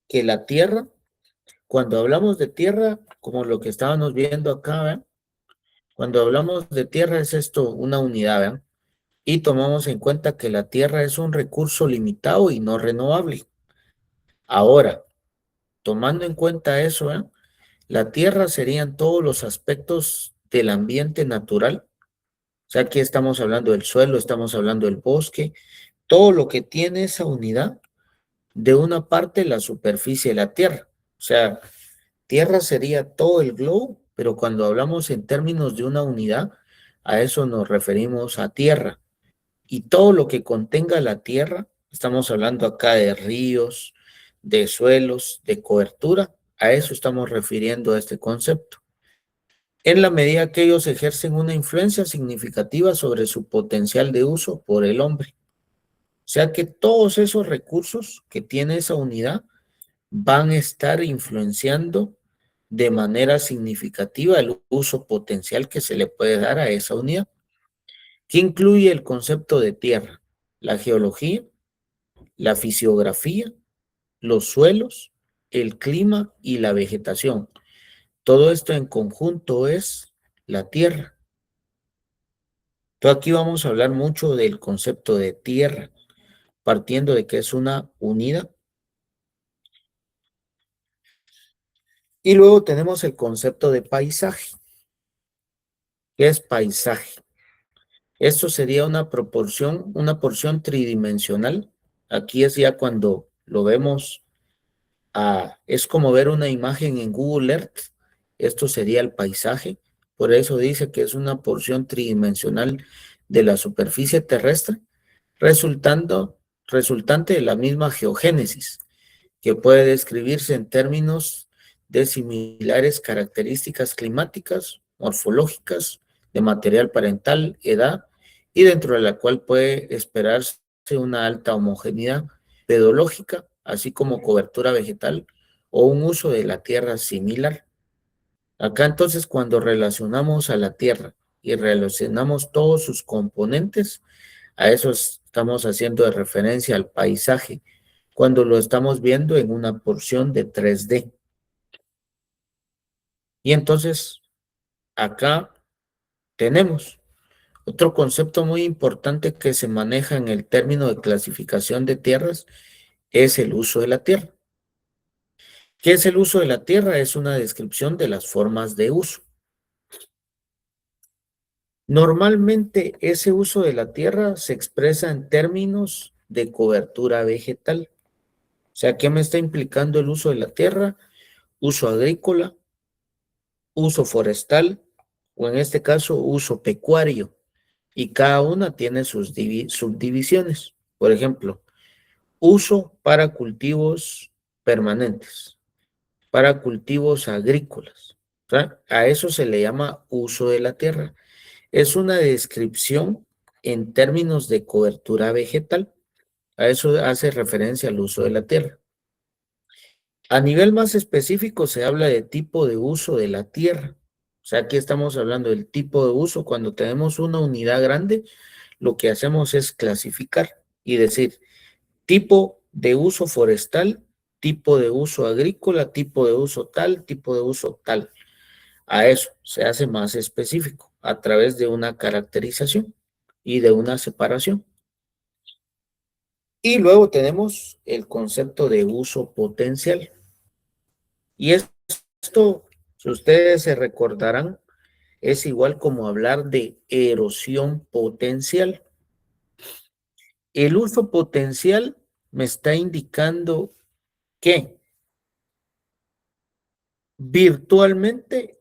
que la tierra, cuando hablamos de tierra, como lo que estábamos viendo acá, ¿verdad? Cuando hablamos de tierra es esto, una unidad, ¿verdad? Y tomamos en cuenta que la tierra es un recurso limitado y no renovable. Ahora, tomando en cuenta eso, ¿verdad? La tierra serían todos los aspectos del ambiente natural. O sea, aquí estamos hablando del suelo, estamos hablando del bosque, todo lo que tiene esa unidad de una parte la superficie de la Tierra. O sea, Tierra sería todo el globo, pero cuando hablamos en términos de una unidad, a eso nos referimos a Tierra. Y todo lo que contenga la Tierra, estamos hablando acá de ríos, de suelos, de cobertura, a eso estamos refiriendo a este concepto. En la medida que ellos ejercen una influencia significativa sobre su potencial de uso por el hombre. O sea que todos esos recursos que tiene esa unidad van a estar influenciando de manera significativa el uso potencial que se le puede dar a esa unidad, que incluye el concepto de tierra, la geología, la fisiografía, los suelos, el clima y la vegetación. Todo esto en conjunto es la tierra. Entonces aquí vamos a hablar mucho del concepto de tierra, partiendo de que es una unidad. Y luego tenemos el concepto de paisaje. ¿Qué es paisaje? Esto sería una porción tridimensional. Aquí es ya cuando lo vemos, es como ver una imagen en Google Earth. Esto sería el paisaje. Por eso dice que es una porción tridimensional de la superficie terrestre, resultante de la misma geogénesis, que puede describirse en términos de similares características climáticas, morfológicas, de material parental, edad, y dentro de la cual puede esperarse una alta homogeneidad pedológica, así como cobertura vegetal o un uso de la tierra similar. Acá entonces cuando relacionamos a la tierra y relacionamos todos sus componentes, a eso estamos haciendo de referencia al paisaje, cuando lo estamos viendo en una porción de 3D. Y entonces, acá tenemos otro concepto muy importante que se maneja en el término de clasificación de tierras, es el uso de la tierra. ¿Qué es el uso de la tierra? Es una descripción de las formas de uso. Normalmente ese uso de la tierra se expresa en términos de cobertura vegetal. O sea, ¿qué me está implicando el uso de la tierra? Uso agrícola, uso forestal o en este caso uso pecuario. Y cada una tiene sus subdivisiones. Por ejemplo, uso para cultivos permanentes, para cultivos agrícolas. O sea, a eso se le llama uso de la tierra. Es una descripción en términos de cobertura vegetal. A eso hace referencia al uso de la tierra. A nivel más específico se habla de tipo de uso de la tierra. O sea, aquí estamos hablando del tipo de uso. Cuando tenemos una unidad grande, lo que hacemos es clasificar y decir tipo de uso forestal, tipo de uso agrícola, tipo de uso tal, tipo de uso tal. A eso se hace más específico a través de una caracterización y de una separación. Y luego tenemos el concepto de uso potencial. Y esto, si ustedes se recordarán, es igual como hablar de erosión potencial. El uso potencial me está indicando que virtualmente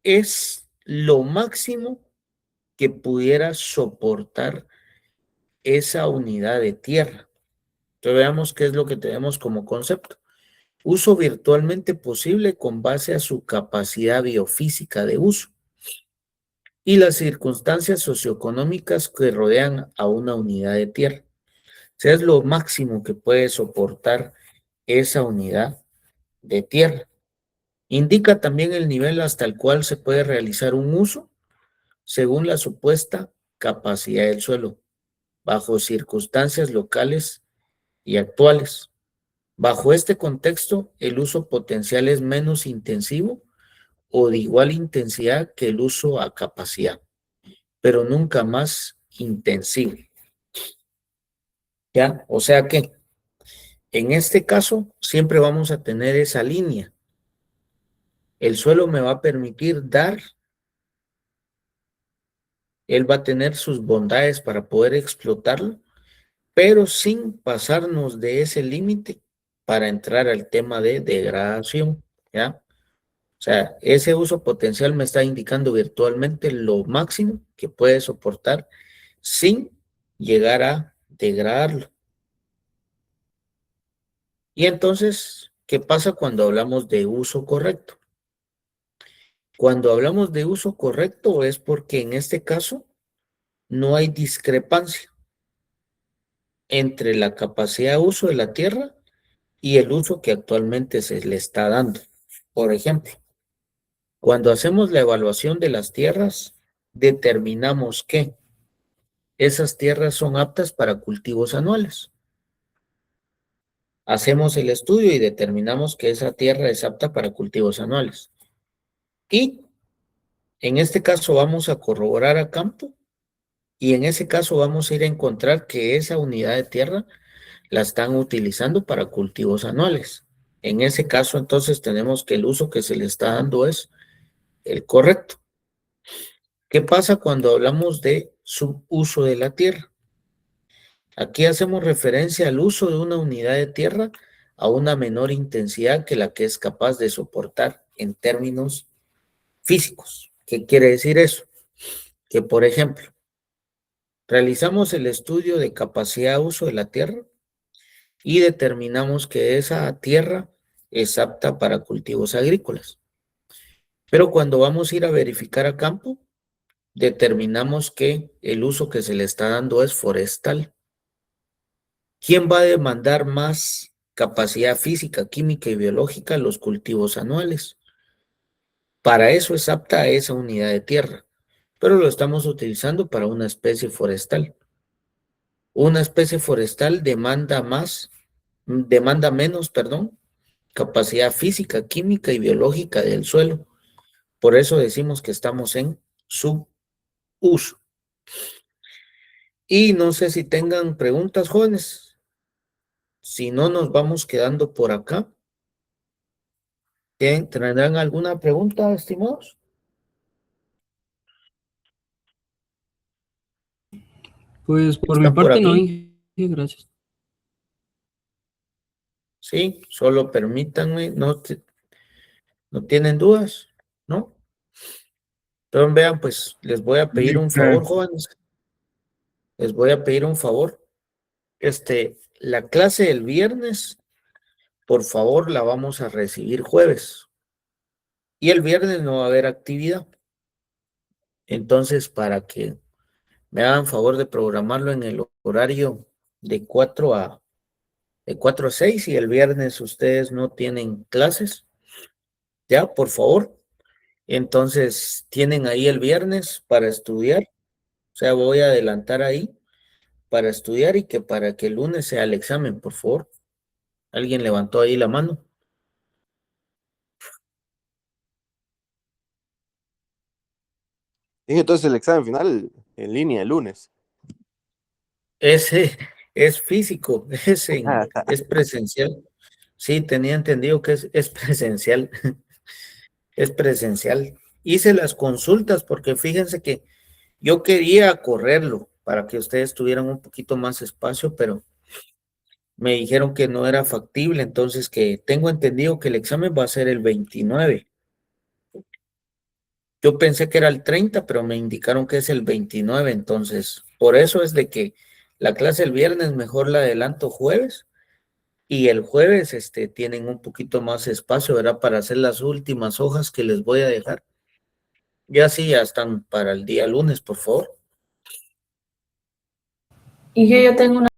es lo máximo que pudiera soportar esa unidad de tierra. Entonces veamos qué es lo que tenemos como concepto. Uso virtualmente posible con base a su capacidad biofísica de uso y las circunstancias socioeconómicas que rodean a una unidad de tierra. O sea, es lo máximo que puede soportar esa unidad de tierra. Indica también el nivel hasta el cual se puede realizar un uso según la supuesta capacidad del suelo, bajo circunstancias locales y actuales. Bajo este contexto, el uso potencial es menos intensivo o de igual intensidad que el uso a capacidad, pero nunca más intensivo. ¿Ya? O sea que en este caso siempre vamos a tener esa línea. El suelo me va a permitir dar él va a tener sus bondades para poder explotarlo, pero sin pasarnos de ese límite para entrar al tema de degradación, ¿ya? O sea, ese uso potencial me está indicando virtualmente lo máximo que puede soportar sin llegar a degradarlo. Y entonces, ¿qué pasa cuando hablamos de uso correcto? Cuando hablamos de uso correcto es porque en este caso no hay discrepancia entre la capacidad de uso de la tierra y el uso que actualmente se le está dando. Por ejemplo, cuando hacemos la evaluación de las tierras, determinamos que esas tierras son aptas para cultivos anuales. Hacemos el estudio y determinamos que esa tierra es apta para cultivos anuales. Y en este caso vamos a corroborar a campo y en ese caso vamos a ir a encontrar que esa unidad de tierra la están utilizando para cultivos anuales. En ese caso entonces tenemos que el uso que se le está dando es el correcto. ¿Qué pasa cuando hablamos de subuso de la tierra? Aquí hacemos referencia al uso de una unidad de tierra a una menor intensidad que la que es capaz de soportar en términos físicos. ¿Qué quiere decir eso? Que, por ejemplo, realizamos el estudio de capacidad de uso de la tierra y determinamos que esa tierra es apta para cultivos agrícolas. Pero cuando vamos a ir a verificar a campo, determinamos que el uso que se le está dando es forestal. ¿Quién va a demandar más capacidad física, química y biológica? Los cultivos anuales. Para eso es apta esa unidad de tierra, pero lo estamos utilizando para una especie forestal. Una especie forestal demanda menos, capacidad física, química y biológica del suelo. Por eso decimos que estamos en subuso. Y no sé si tengan preguntas, jóvenes. Si no, nos vamos quedando por acá. ¿Tendrán alguna pregunta, estimados? Pues por mi ¿Está por parte no, aquí? Inge, gracias. Sí, solo permítanme, no tienen dudas, ¿no? Entonces vean, pues les voy a pedir un favor, jóvenes. Les voy a pedir un favor. La clase del viernes, por favor, la vamos a recibir jueves. Y el viernes no va a haber actividad. Entonces, para que me hagan favor de programarlo en el horario de 4 a 6 y el viernes ustedes no tienen clases, ya, por favor. Entonces, tienen ahí el viernes para estudiar. O sea, voy a adelantar ahí para estudiar y que para que el lunes sea el examen, por favor. ¿Alguien levantó ahí la mano? Y entonces el examen final en línea el lunes. Ese es físico, es presencial. Sí, tenía entendido que es presencial. Es presencial. Hice las consultas porque fíjense que yo quería correrlo para que ustedes tuvieran un poquito más espacio, pero me dijeron que no era factible, entonces que tengo entendido que el examen va a ser el 29. Yo pensé que era el 30, pero me indicaron que es el 29, entonces por eso es de que la clase el viernes mejor la adelanto jueves y el jueves tienen un poquito más espacio, ¿verdad? Para hacer las últimas hojas que les voy a dejar. Ya sí, ya están para el día lunes, por favor. Y yo tengo una